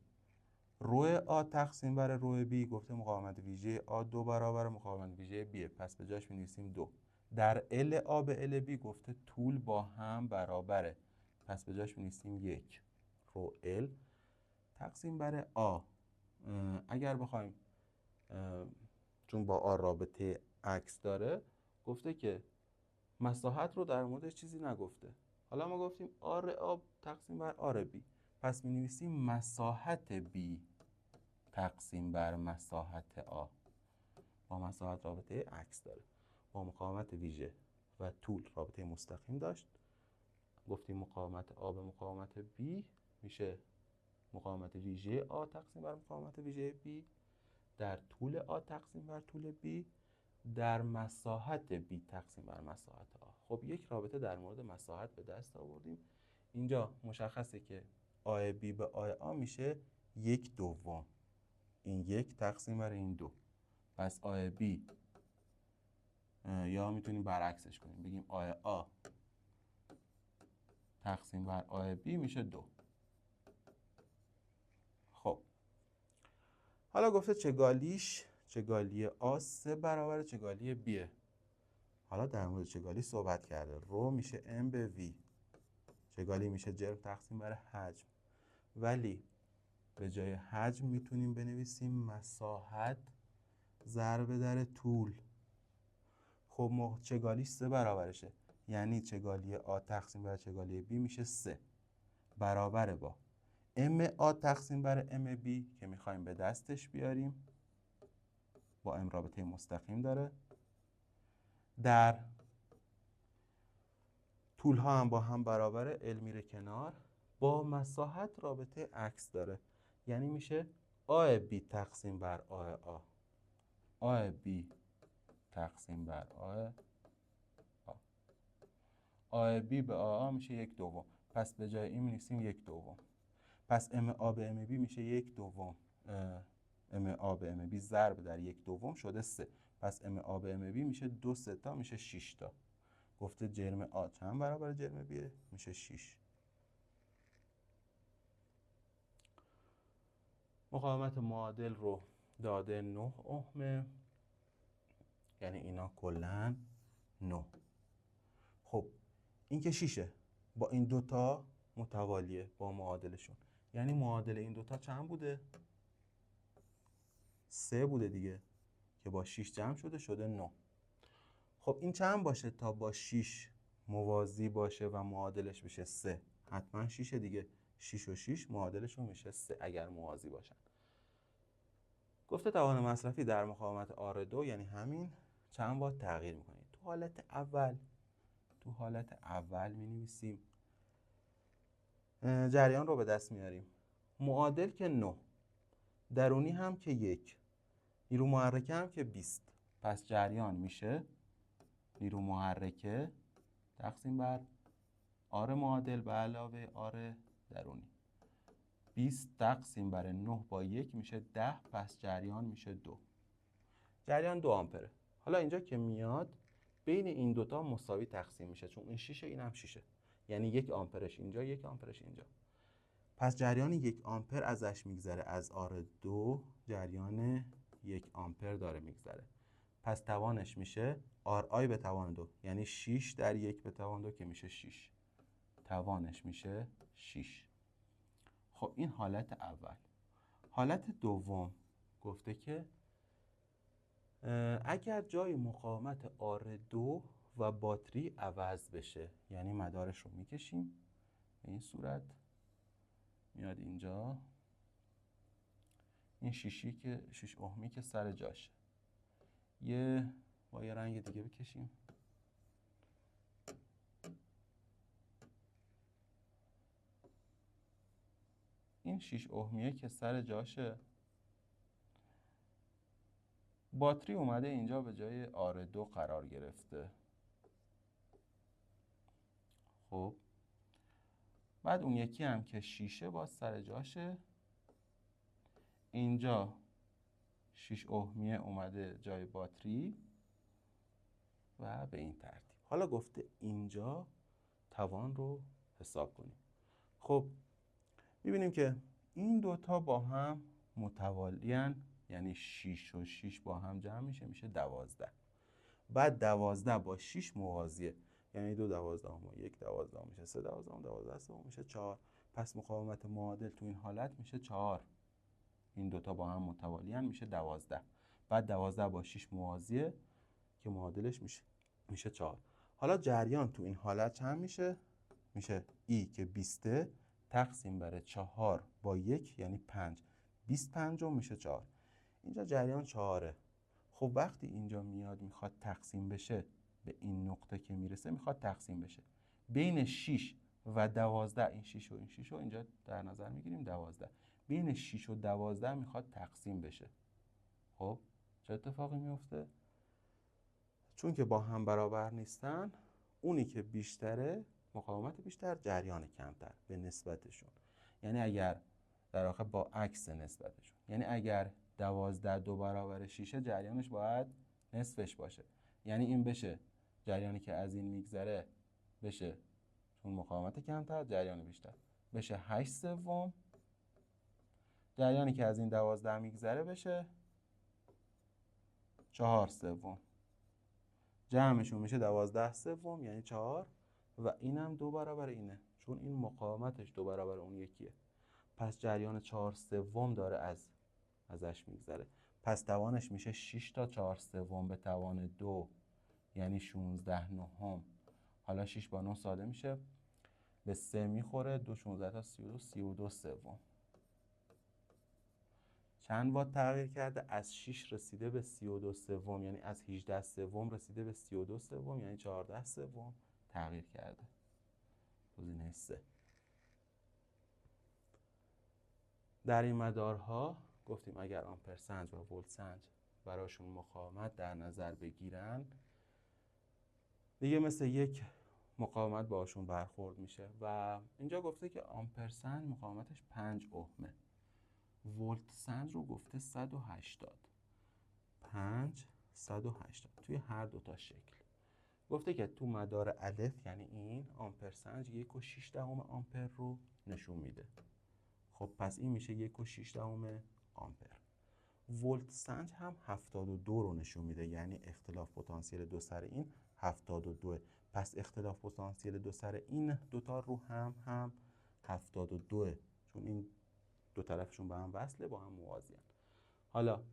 رو A تقسیم بر رو B، گفته مقاومت ویژه A 2 برابر مقاومت ویژه B، پس به جاش می‌نویسیم 2. در L A به L B گفته طول با هم برابره، پس به جاش می‌نویسیم 1 رو L تقسیم بر A. اگر بخوایم چون با A رابطه عکس داره، گفته که مساحت رو در موردش چیزی نگفته. حالا ما گفتیم R A تقسیم بر R B، پس می‌نویسیم مساحت B تقسیم بر مساحت A. با مساحت رابطه عکس داره، با مقاومت ویژه و طول رابطه مستقیم داشت. گفتیم مقاومت A به مقاومت B میشه مقاومت ویژه A تقسیم بر مقاومت ویژه B در طول A تقسیم بر طول B در مساحت B تقسیم بر مساحت A. خب یک رابطه در مورد مساحت به دست آوردیم. اینجا مشخصه که آی B به آی A میشه 1/2. این 1 تقسیم بر این 2، پس آی B یا میتونیم برعکسش کنیم بگیم آی A تقسیم بر آی B میشه 2. خب حالا گفته چگالی A 3 برابر چگالی B. حالا در مورد چگالی صحبت کرده. رو میشه M به V، چگالی میشه جرم تقسیم بر حجم، ولی به جای حجم میتونیم بنویسیم مساحت ضرب در طول. خب چگالیش 3 برابرشه، یعنی چگالی A تقسیم بر چگالی B میشه 3 برابر با M A تقسیم بر M B که میخوایم به دستش بیاریم، با M رابطه مستقیم داره، در طول ها هم با هم برابره، L میره کنار، با مساحت رابطه عکس داره، یعنی میشه آی B تقسیم بر آی A. آی B تقسیم بر آی A. آی B به آی A میشه 1/2، پس به جای این می‌نویسیم 1/2. پس M A به M B میشه 1/2. M A به M B ضرب در 1/2 شده 3، پس M A به M B میشه 2/3 میشه 6 تا. گفته جرم A چند برابر جرم B؟ میشه 6. مقاومت معادل رو داده 9 ohmه، یعنی اینا کلن 9. خب این که 6 با این دوتا متوالیه با معادلشون، یعنی معادل این دوتا چند بوده؟ 3 بوده دیگه که با 6 جمع شده 9. خب این چند باشه تا با 6 موازی باشه و معادلش بشه 3؟ حتما 6 دیگه. 6 و 6 معادلشون میشه 3 اگر موازی باشن. گفته توان مصرفی در مقاومت R2 یعنی همین چند وات تغییر میکنه. تو حالت اول می‌نویسیم جریان رو به دست میاریم. معادل که 9، درونی هم که 1، نیرو محرکه هم که 20. پس جریان میشه نیرو محرکه تقسیم بر آر معادل به علاوه آر درونی. 20 تقسیم بر 9 با 1 میشه 10، پس جریان میشه 2. جریان 2 آمپره. حالا اینجا که میاد بین این دوتا مساوی تقسیم میشه، چون این 6 این هم 6، یعنی 1 آمپرش اینجا 1 آمپرش اینجا. پس جریان 1 آمپر ازش میگذره، از R2 جریان 1 آمپر داره میگذره. پس توانش میشه RI به توان 2، یعنی 6 در 1 به توان 2 که میشه 6. توانش میشه 6. خب این حالت اول. حالت دوم گفته که اگر جای مقاومت R2 و باتری عوض بشه، یعنی مدارش رو میکشیم به این صورت، میاد اینجا، این 6 ohمی که سر جاشه، با یه رنگ دیگه بکشیم، این 6 ohمیه که سر جاشه، باتری اومده اینجا به جای R2 قرار گرفته. خب بعد اون یکی هم که 6 باز سر جاشه، اینجا 6 ohمیه اومده جای باتری و به این ترتیب. حالا گفته اینجا توان رو حساب کنیم. خب می‌بینیم که این دوتا با هم متوالین، یعنی 6 و 6 با هم جمع میشه 12. بعد 12 با 6 موازیه، یعنی 2 دوازدهم و 1 دوازدهم میشه 3 دوازدهم، 12 سوم میشه 4. پس مقاومت معادل تو این حالت میشه 4. این دوتا با هم متوالین میشه 12. بعد 12 با 6 موازیه که معادلش میشه 4. حالا جریان تو این حالت چند میشه؟ میشه ای که 20 تقسیم بر 4 با 1 یعنی 5. 25 میشه 4. اینجا جریان 4. خب وقتی اینجا میاد میخواد تقسیم بشه به این نقطه که میرسه، میخواد تقسیم بشه بین 6 و 12. این 6 و این 6 رو اینجا در نظر میگیریم 12. بین 6 و 12 میخواد تقسیم بشه. خب چه اتفاقی میفته؟ چون که با هم برابر نیستن، اونی که بیشتره مقاومت بیشتر، جریان کمتر به نسبتشون. یعنی اگر در واقع با عکس نسبتشون، یعنی اگر 12 2 برابر 6 جریانش باید نصفش باشه، یعنی این بشه جریانی که از این میگذره بشه، چون مقاومت کمتر جریان بیشتر، بشه 8 سوم. جریانی که از این 12 میگذره بشه 4 سوم. جمعشون میشه 12 سوم یعنی 4 و اینم 2 برابر اینه، چون این مقاومتش 2 برابر اون یکیه. پس جریان 4 سوم داره ازش میگذره. پس توانش میشه 6 تا 4 سوم به توان 2 یعنی 16 نهم. حالا 6 با 9 ساده میشه، به 3 میخوره، 2 16 تا 32 32 سوم. چند وات تغییر کرده؟ از 6 رسیده به 32 سوم، یعنی از 18 سوم رسیده به 32 سوم یعنی 14 سوم تغییر کرده. گزینه 3. در این مدارها گفتیم اگر آمپر سنج و ولت سنج براشون مقاومت در نظر بگیرن، دیگه مثل یک مقاومت باشون برخورد میشه و اینجا گفته که آمپر سنج مقاومتش 5 ohmه، ولت سنج رو گفته 180. 5 180 توی هر دوتا شکل. گفته که تو مدار الف یعنی این آمپر سنج 1.6 آمپر رو نشون میده. خب پس این میشه 1.6 آمپر. ولت سنج هم 72 رو نشون میده، یعنی اختلاف پتانسیل دو سر این 72. پس اختلاف پتانسیل دو سر این دوتا رو هم 72، چون این دو طرفشون به هم وصله، با هم موازی هستند. حالا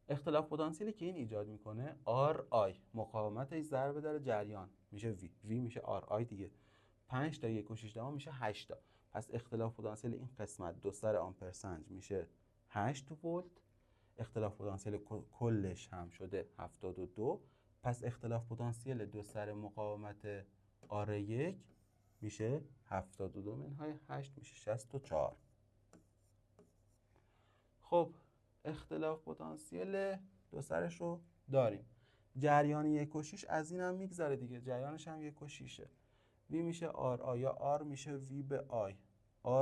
اختلاف پتانسیلی که این ایجاد میکنه RI، مقاومتش ضرب داره جریان میشه V میشه RI دیگه. 5 تا 1.6 میشه 8 تا. پس اختلاف پتانسیل این قسمت دو سر آمپر سنج میشه 8 ولت. اختلاف پتانسیل کلش هم شده 72. پس اختلاف پتانسیل دو سر مقاومت R1 میشه 72 منهای 8 میشه 64. خب اختلاف پتانسیل دو سرش رو داریم. جریان 1.6 از این هم میگذره دیگه، جریانش هم 1.6. V میشه RI یا R میشه V به I.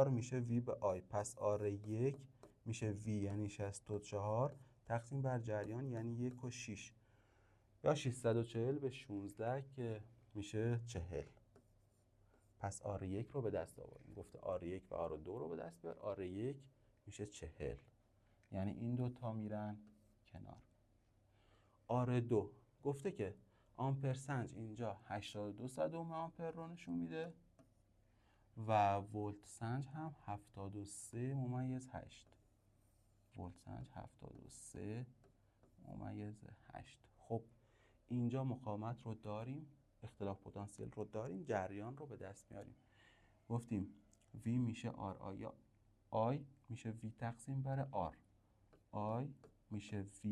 R میشه V به I. پس R1 میشه V یعنی 64 تقسیم بر جریان یعنی 1 و 6 یا 640 به 16 که میشه 40. پس آر1 رو به دست آوریم. گفته آر1 و آر2 رو به دست بیار. آر1 میشه 40. یعنی این دوتا میرن کنار. آر2 گفته که آمپر سنج اینجا 82 صدم آمپر رو نشون میده و ولت سنج هم 73 ممیز 8. ولت سنج 73 ممیز 8. خب اینجا مقاومت رو داریم، اختلاف پتانسیل رو داریم، جریان رو به دست میاریم. گفتیم V میشه RI یا I میشه V تقسیم بر R. I میشه V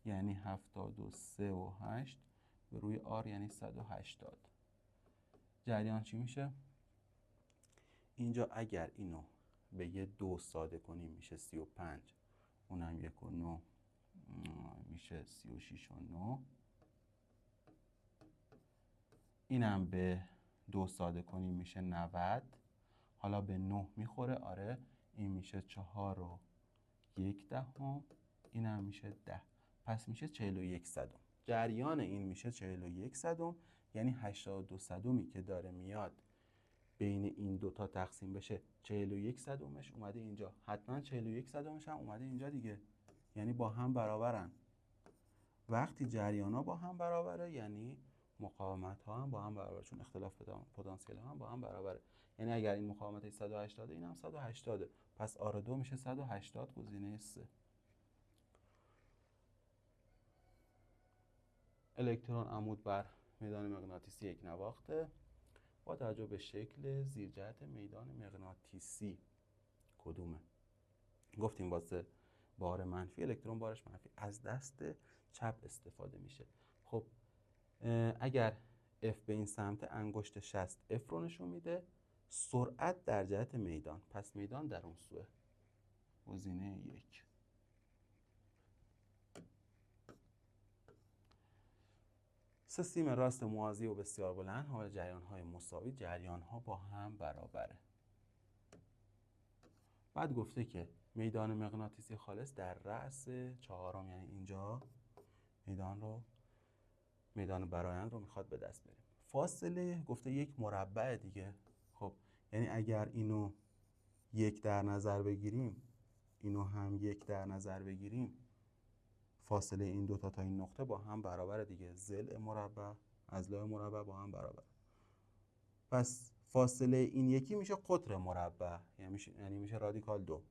یعنی 73 و 8 به روی R یعنی 180. جریان چی میشه؟ اینجا اگر اینو به یه 2 ساده کنیم میشه 35. اونم 1 و 9 میشه 36 و 9. اینم به 2 ساده کنیم میشه 90. حالا به 9 میخوره. آره این میشه 4 و 1 دهم. اینم میشه 10. پس میشه 41 صدم. جریان این میشه 41 صدم. یعنی 82 صدمی که داره میاد بین این دوتا تقسیم بشه 41 صدمش اومده اینجا. حتما 41 صدمش هم اومده اینجا دیگه. یعنی با هم برابرن. وقتی جریان ها با هم برابره یعنی مقاومت ها هم با هم برابره، چون اختلاف پتانسیل ها هم با هم برابره. یعنی اگر این مقاومت 180 این هم 180. پس آر2 میشه 180 گزینه 3. الکترون عمود بر میدان مغناطیسی یک نواخته. با توجه به شکل زیرجهت میدان مغناطیسی کدومه؟ گفتیم واسه بار منفی الکترون بارش منفی از دست چپ استفاده میشه. خب اگر F به این سمت انگشت 60 F رو نشون میده، سرعت در جهت میدان، پس میدان در اون سوه. گزینه 1. سیستم راست موازی و بسیار بلند حامل جریان های مساوی، جریان ها با هم برابره. بعد گفته که میدان مغناطیسی خالص در رأس چهارم، یعنی اینجا میدان برآیند رو میخواد به دست بریم. فاصله گفته 1 مربع دیگه. خب یعنی اگر اینو 1 در نظر بگیریم، اینو هم 1 در نظر بگیریم، فاصله این دوتا تا این نقطه با هم برابره دیگه. ضلع مربع از لای مربع با هم برابر. پس فاصله این یکی میشه قطر مربع، یعنی میشه رادیکال 2.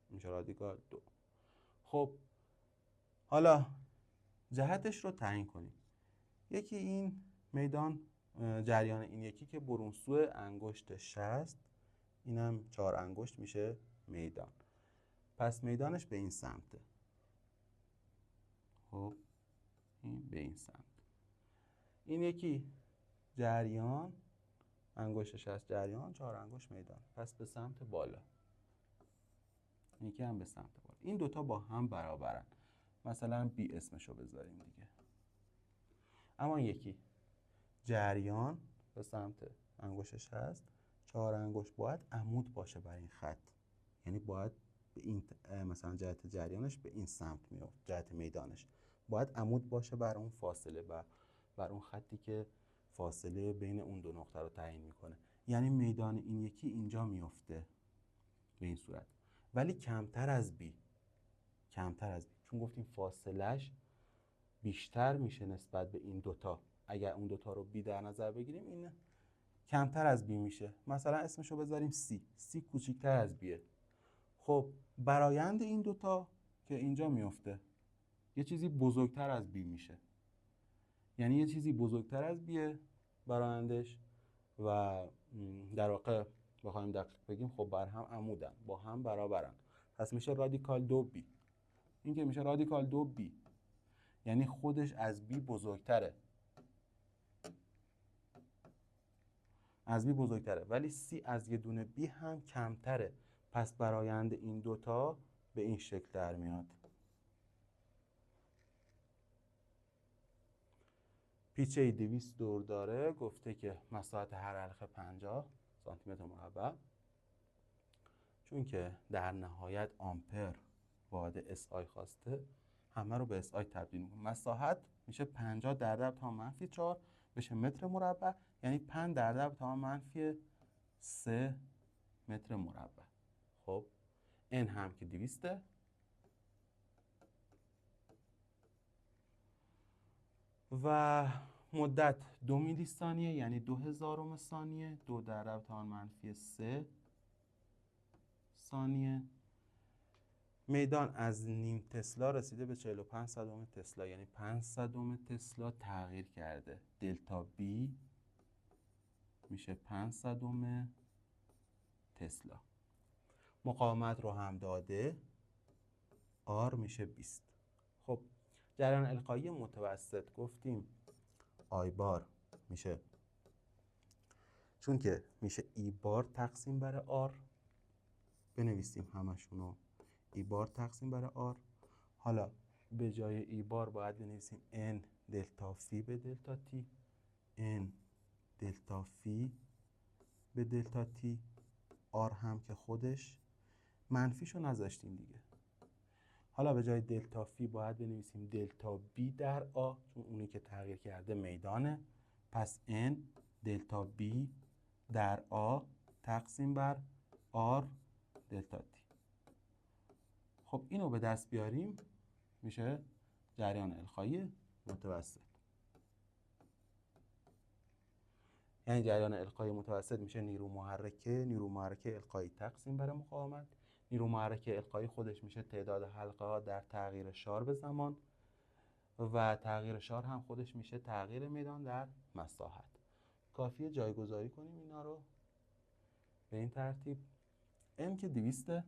میشه رادیکال 2. خب حالا جهتش رو تعیین کنیم. یکی این میدان جریان این یکی که برونسو انگشت 60، اینم 4 انگشت میشه میدان. پس میدانش به این سمته. خب این به این سمت. این یکی جریان انگشت 60 جریان، 4 انگشت میدان. پس به سمت بالا. این یکی هم به سمت بالا. این دوتا با هم برابرن. مثلا بی اسمشو بذاریم دیگه. اما یکی جریان به سمت انگشتش هست، 4 انگشت باید عمود باشه بر این خط. یعنی باید به این مثلا جهت جریانش به این سمت میفته، جهت میدانش باید عمود باشه بر اون فاصله و بر اون خطی که فاصله بین اون دو نقطه رو تعیین میکنه. یعنی میدان این یکی اینجا میفته به این صورت، ولی کمتر از بی. چون گفتیم فاصلهش بیشتر میشه نسبت به این دوتا. اگر اون دوتا رو بی در نظر بگیریم این کمتر از بی میشه. مثلا اسمشو بذاریم سی کوچیکتر از بیه. خب برایند این دوتا که اینجا میفته یه چیزی بزرگتر از بی میشه. یعنی یه چیزی بزرگتر از بیه برایندش و در واقع بخوایم دقیق بگیم خب بر هم عمودن، با هم برابرن. پس میشه رادیکال 2 بی. این که میشه رادیکال 2 بی یعنی خودش از بی بزرگتره. ولی سی از یه دونه بی هم کمتره. پس برایند این دوتا به این شکل در میاد. پیچه 200 دور داره. گفته که مساحت هر حلقه 50 سانتی متر مربع. چون که در نهایت آمپر واحد SI خواسته، همه رو به SI تبدیل میکنم. مساحت میشه 50 در 10 تا منفی 4 بشه متر مربع، یعنی 5 در 10 تا منفی 3 متر مربع. خب N هم که 200 و مدت 2 میلی ثانیه، یعنی 2000 ثانیه. 2 در 10 تا منفی 3 ثانیه. میدان از نیم تسلا رسیده به 45 صدم تسلا، یعنی 5 صدم تسلا تغییر کرده. دلتا بی میشه 5 صدم تسلا. مقاومت رو هم داده، آر میشه 20. خب جریان القایی متوسط گفتیم آی بار میشه، چون که میشه ای بار تقسیم بر آر، بنویسیم همشونو ای بار تقسیم بر آر. حالا به جای ای بار باید بنویسیم n دلتا فی به دلتا تی، n دلتا فی به دلتا تی. آر هم که خودش منفیشو نذاشتیم دیگه. حالا به جای دلتا فی باید بنویسیم دلتا بی در آ، چون اونی که تغییر کرده میدانه. پس n دلتا بی در آ تقسیم بر آر دلتا تی. خب اینو به دست بیاریم میشه جریان القایی متوسط. یعنی جریان القایی متوسط میشه نیرو محرکه القایی تقسیم بر مقاومت. نیرو محرکه القایی خودش میشه تعداد حلقه ها در تغییر شار به زمان و تغییر شار هم خودش میشه تغییر میدان در مساحت. کافیه جایگذاری کنیم اینا رو به این ترتیب. M که 200،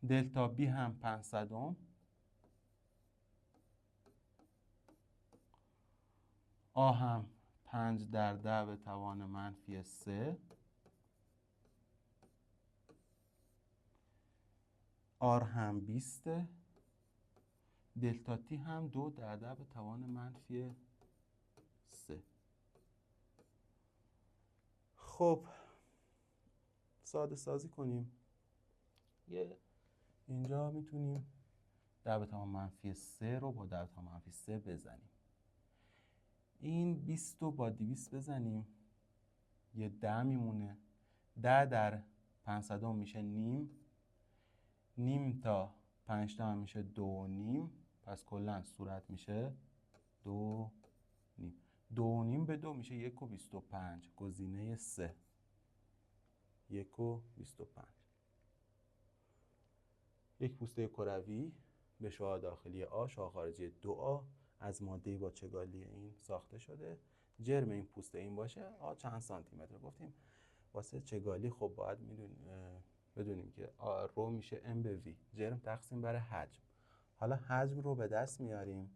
دلتا بی هم 500، آ هم 5 در 10 به توان منفی 3، آر هم 20، دلتا تی هم 2 در 10 به توان منفی 3. خب ساده سازی کنیم. اینجا میتونیم 10 به توان منفی 3 رو با 10 به توان منفی 3 بزنیم. این 20 رو با 200 بزنیم، یه 10 میمونه. 10 در 500 میشه نیم. نیم تا 5 تا میشه 2.5. پس کلا صورت میشه 2.5. 2.5 به 2 میشه 1.25. گزینه 3 1.25. یک پوسته کروی به شعاع داخلی آ، شعاع خارجی 2آ از ماده با چگالی این ساخته شده. جرم این پوسته این باشه. آ چند سانتی متر گفتیم واسه چگالی. خب باید بدونیم که رو میشه ام به وی، جرم تقسیم بر حجم. حالا حجم رو به دست میاریم،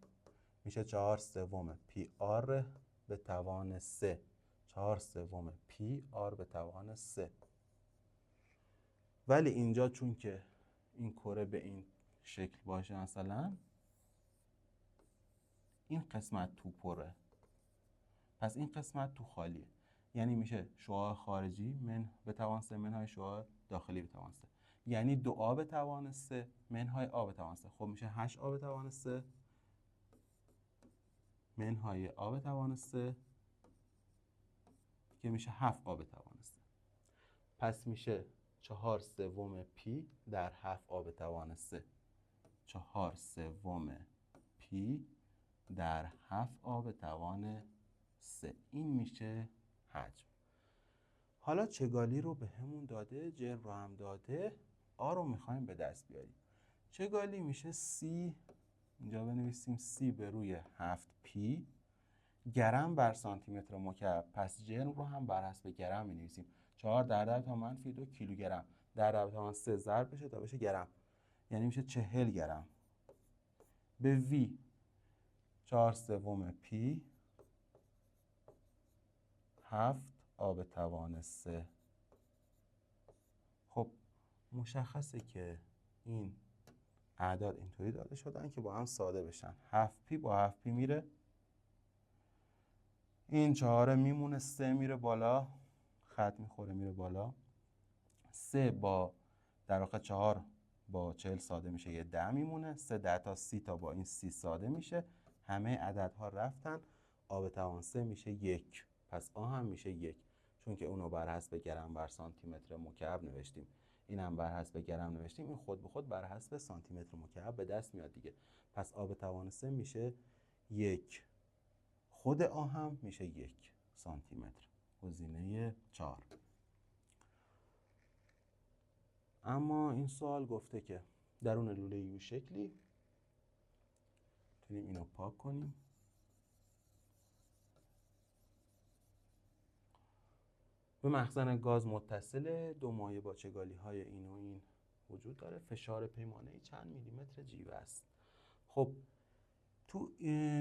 میشه 4/3 پی آر به توان 3. 4/3 پی آر به توان 3. ولی اینجا چون که این کره به این شکل باشه، مثلا این قسمت تو پره، پس این قسمت تو خالیه. یعنی میشه شعاع خارجی من به توان 3 منهای شعاع داخلی به توان 3، یعنی 2آ به توان 3 منهای آ به توان 3. خب میشه 8آ به توان 3 منهای آ به توان 3 که میشه 7آ به توان 3. پس میشه 4/3 پی در 7آ به توان 3. 4/3 پی در 7آ به توان 3. این میشه حجم. حالا چگالی رو به همون داده، جرم رو هم داده، آ رو میخوایم به دست بیاریم. چگالی میشه سی، اینجا بنویسیم سی به روی 7p گرم بر سانتی متر مکعب. پس جرم رو هم بر حسب گرم می‌نویسیم. 4 در 10 تا منفی 2 کیلوگرم در 10 تا منفی 3 ضرب بشه تا بشه گرم، یعنی میشه 40 گرم. به وی 4/3 پی 7 آ به توان 3. خب مشخصه که این اعداد اینطوری داده شدن که با هم ساده بشن. 7p با 7p میره، این 4 میمونه، 3 میره بالا، خط میخوره میره بالا. 3 با در واقع 4 با 40 ساده میشه یه 10 میمونه. 3 10 تا 30 تا با این 30 ساده میشه. همه عددها رفتن. آب توان 3 میشه 1. پس آ هم میشه 1. چون که اونو بر حسب گرم بر سانتی متر مکعب نوشتیم، اینم بر حسب گرم نوشتیم، این خود به خود بر حسب سانتی متر مکعب به دست میاد دیگه. پس آب توان 3 میشه 1. خود آ هم میشه 1 سانتی متر. گزینه 4. اما این سوال گفته که درون لوله یو شکلی، میتونیم اینو پاک کنیم. به مخزن گاز متصل، دو مایع با چگالی های این و این وجود داره. فشار پیمانه‌ای چند میلیمتر جیوه است. خب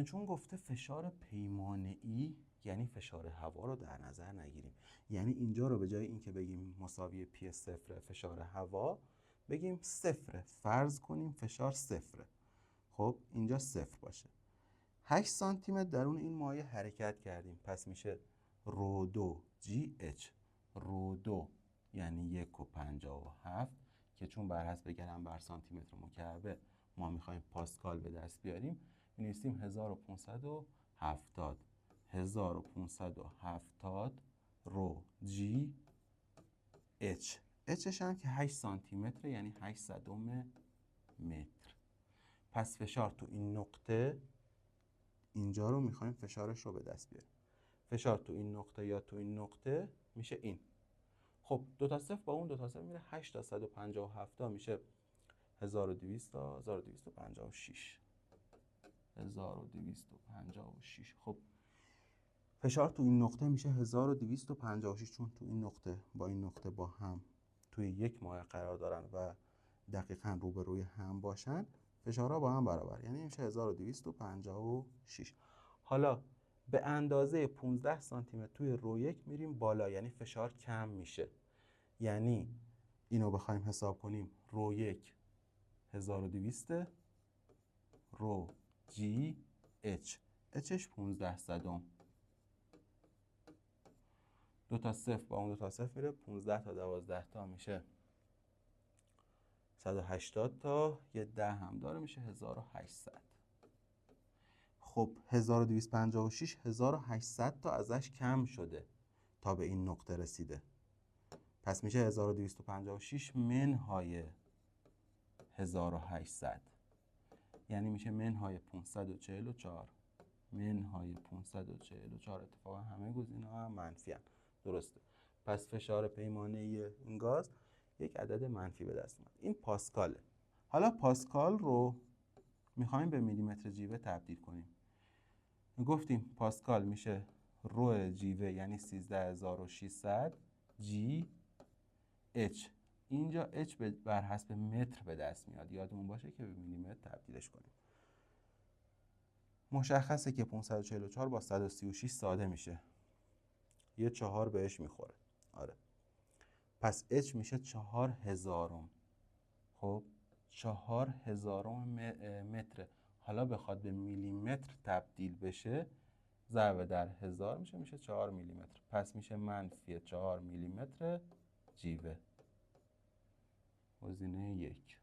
چون گفته فشار پیمانه‌ای، یعنی فشار هوا رو در نظر نگیریم. یعنی اینجا رو به جای اینکه بگیم مساوی پی صفر فشار هوا، بگیم صفر. فرض کنیم فشار صفره. خب اینجا صفر باشه. 8 سانتی متر درون این مایع حرکت کردیم. پس میشه رو 2 جی اچ. رو 2 یعنی 1.57 که چون بر حسب گرم بر سانتی متر مکعب ما میخوایم پاسکال به دست بیاریم، می‌نویسیم 1570. 1570 رو جی اچ. اچش هم که 8 سانتی متر یعنی 800 متر. پس فشار تو این نقطه، اینجا رو میخوایم فشارش رو به دست بیاریم. فشار تو این نقطه یا تو این نقطه میشه این. خب دو تا صفر با اون دو تا صفر میره 8 تا 157 میشه 1200 تا 1256. 1256. خب فشار تو این نقطه میشه 1256 چون تو این نقطه با این نقطه با هم توی یک مایع قرار دارن و دقیقاً روبروی هم باشن، فشارها با هم برابر، یعنی میشه 1256. حالا به اندازه 15 سانتی متر توی رو یک میریم بالا، یعنی فشار کم میشه. یعنی اینو بخوایم حساب کنیم، رو یک 1200، رو جی اچ، اچش 15 صدم. دو تا صفر با اون دو تا صفر میره 15 تا 12 تا میشه 180 تا، یه 10 هم داره میشه 1800. خب 1256 1800 تا ازش کم شده تا به این نقطه رسیده. پس میشه 1256 منهای 1800، یعنی میشه منهای 544. منهای 544. اتفاقا همه گزینه ها هم منفی هستند. درسته. پس فشار پیمانه این گاز یک عدد منفی به دست اومد. این پاسکاله. حالا پاسکال رو میخوایم به میلیمتر جیوه تبدیل کنیم. گفتیم پاسکال میشه رو جیوه یعنی 13600 جی اچ. اینجا اچ بر حسب متر به دست میاد، یادمون باشه که به میلیمتر تبدیلش کنیم. مشخصه که 544 با 136 ساده میشه، یه 4 بهش میخوره. آره. پس اچ میشه 4000. خب 4000 متر. حالا بخواد به میلیمتر تبدیل بشه، ضرب در 1000 میشه 4 میلیمتر. پس میشه منفی 4 میلیمتر جیوه. گزینه 1.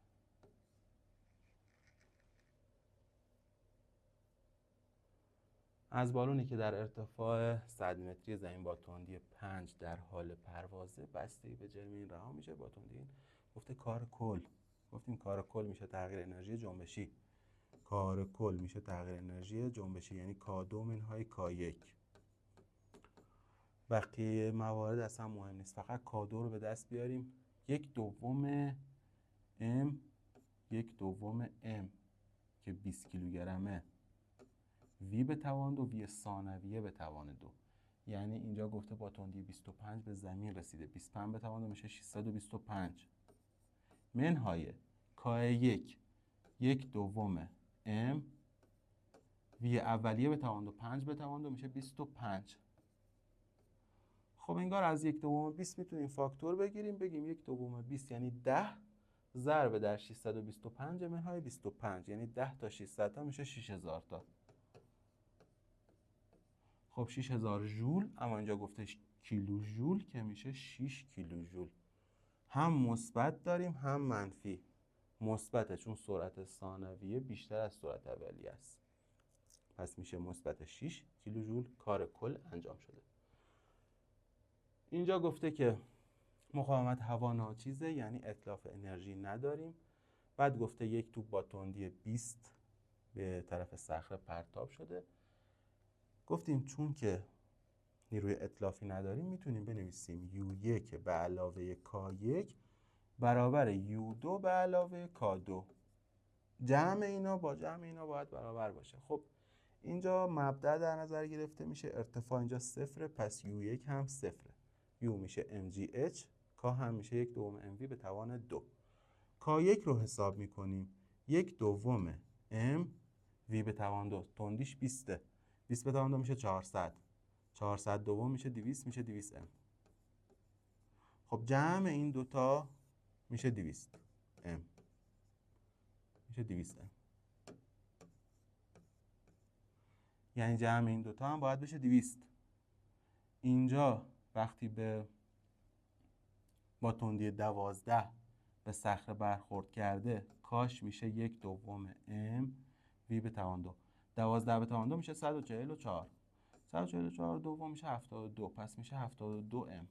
از بالونی که در ارتفاع 100 متری زمین با تندی 5 در حال پروازه، بسته‌ای به جرم این رها میشه با تندی این. گفته کار کل. گفتیم کار کل میشه تغییر انرژی جنبشی. کار کل میشه تغییر انرژی جنبشی، یعنی K2 منهای K1. بقیه موارد اصلا مهم نیست، فقط K2 رو به دست بیاریم. 1/2 M 1/2 M که 20 کیلوگرمه، وی به توان 2 وی ثانویه به توان 2. یعنی اینجا گفته با تندی 25 به زمین رسیده. 25 به توان 2 میشه 625 منهای K1 1/2 M وی اولیه به توان 2 5 به توان 2 میشه 25. خب انگار از 1/2 میتونیم فاکتور بگیریم، بگیم 1/2 یعنی 10 ضرب در 625 منهای 25، یعنی 10 تا 600 تا میشه 6000 تا. خب 6000 ژول، اما اینجا گفتش کیلو ژول که میشه 6 کیلو ژول. هم مثبت داریم هم منفی. مثبت چون سرعت ثانویه بیشتر از سرعت اولیه است، پس میشه مثبت 6 کیلوجول کار کل انجام شده. اینجا گفته که مقاومت هوا ناچیزه، یعنی اتلاف انرژی نداریم. بعد گفته یک توپ با تندی 20 به طرف صخره پرتاب شده. گفتیم چون که نیروی اتلافی نداریم میتونیم بنویسیم U1 به علاوه K1 برابر U2 به علاوه K2. جمع اینا با جمع اینا باید برابر باشه. خب اینجا مبدأ در نظر گرفته میشه، ارتفاع اینجا صفره، پس U1 هم صفره. U میشه mgh، K هم میشه 1/2 mv به توان 2. K1 رو حساب میکنیم، 1/2 m v به توان 2، تندیش 20، 20 به توان 2 میشه 400، 400 دوم میشه 200، میشه 200 m. خب جمع این دوتا میشه 200 m، میشه 200 m. یعنی جمع این دوتا هم باید بشه 200. اینجا وقتی با تندی 12 به صخره برخورد کرده، کاش میشه 1/2 m v به توان 2. 12 به توان 2 میشه 144. 144 دوم میشه 72، پس میشه 72 m.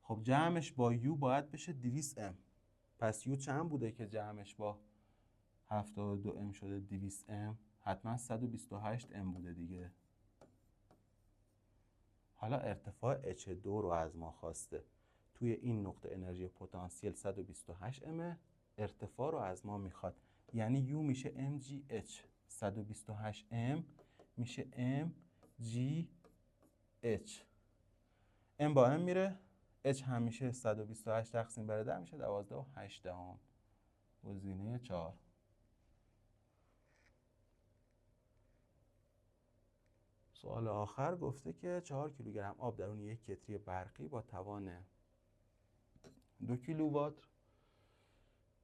خب جمعش با u باید بشه 200 m. پس u چند بوده که جمعش با 72 m شده 200 m؟ حتما 128 m بوده دیگه. حالا ارتفاع H2 رو از ما خواسته. توی این نقطه انرژی پتانسیل 128 m، ارتفاع رو از ما میخواد. یعنی U میشه mgh، 128 m میشه mgh. m با m میره، h هم میشه 128 تقسیم بر 10 میشه 12.8 گزینه 4. سوال آخر گفته که 4 کیلوگرم آب درون یک کتری برقی با توان 2 کیلووات.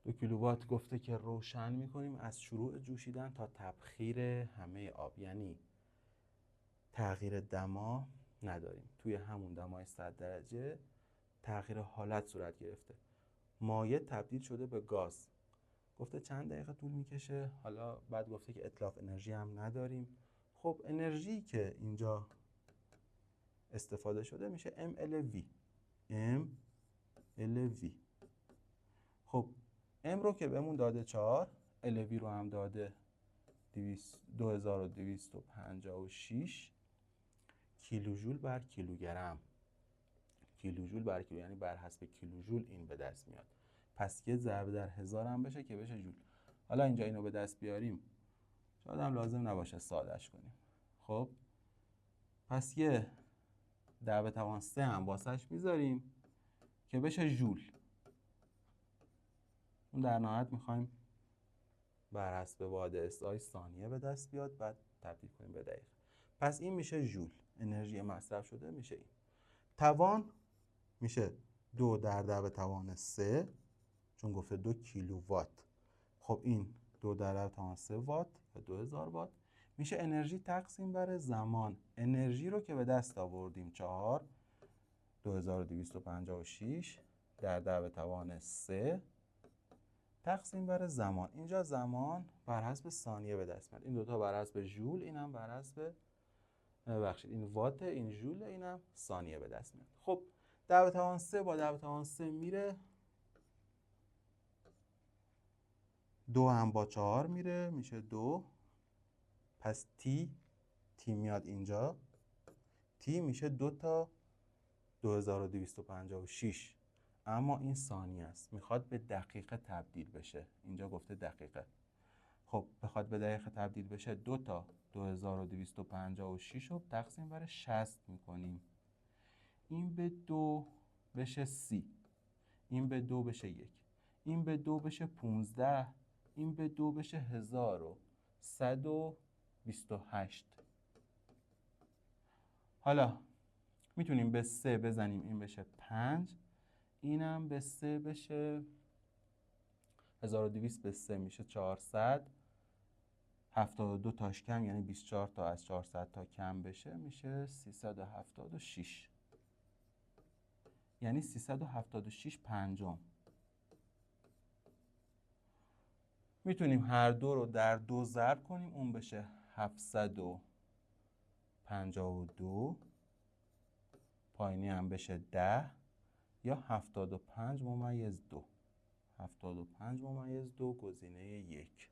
2 کیلووات گفته که روشن میکنیم از شروع جوشیدن تا تبخیر همه آب، یعنی تغییر دما نداریم. توی همون دمای 100 درجه تغییر حالت صورت گرفته. مایع تبدیل شده به گاز. گفته چند دقیقه طول میکشه. حالا بعد گفته که اتلاف انرژی هم نداریم. خب انرژی که اینجا استفاده شده میشه mLV. mLV. خب m رو که بهمون داده 4، LV رو هم داده 2256 کیلوجول بر کیلوگرم. کیلوجول بر کیلو، یعنی بر حسب کیلوجول این به دست میاد. پس یه ضرب در 1000 هم بشه که بشه جول. حالا اینجا اینو به دست بیاریم شاید هم لازم نباشه سادهش کنیم. خب پس یه 10⁻³ هم واسش میذاریم که بشه جول. اون در نهایت میخوایم بر حسب واحد SI ثانیه به دست بیاد، بعد تبدیل کنیم به دقیقه. پس این میشه جول، انرژی مصرف شده میشه این. توان میشه 2 × 10⁻³ چون گفته 2 کیلووات. خب این 2 × 10⁻³ وات یا 2000 وات میشه انرژی تقسیم بر زمان. انرژی رو که به دست آوردیم 4 2256 در 10⁻³ تقسیم بر زمان. اینجا زمان بر حسب ثانیه به دست میاد. این دوتا بر حسب ژول، اینم بر حسب این وات، این ژول، اینم ثانیه به دست میاد. خب 10⁻³ با 10⁻³ میره، 2 هم با 4 میره میشه 2. پس تی میاد اینجا، تی میشه 2 تا 2256. اما این ثانیه است، میخواد به دقیقه تبدیل بشه. اینجا گفته دقیقه. خب بخواد به دقیقه تبدیل بشه 2 تا 2256 رو تقسیم بر 60 میکنیم. این به 2 بشه 30، این به 2 بشه 1، این به 2 بشه 15، این به 2 بشه 1128. حالا میتونیم به 3 بزنیم، این بشه 5، اینم به 3 بشه 1200 به 3 میشه 400. 72 تاش کم یعنی 24 تا از 400 تا کم بشه میشه 376. یعنی 376 پنجم. میتونیم هر دو رو در 2 ضرب کنیم، اون بشه 752، پایینی هم بشه 10 یا 75 ممیز 2. 75 ممیز 2 گزینه 1.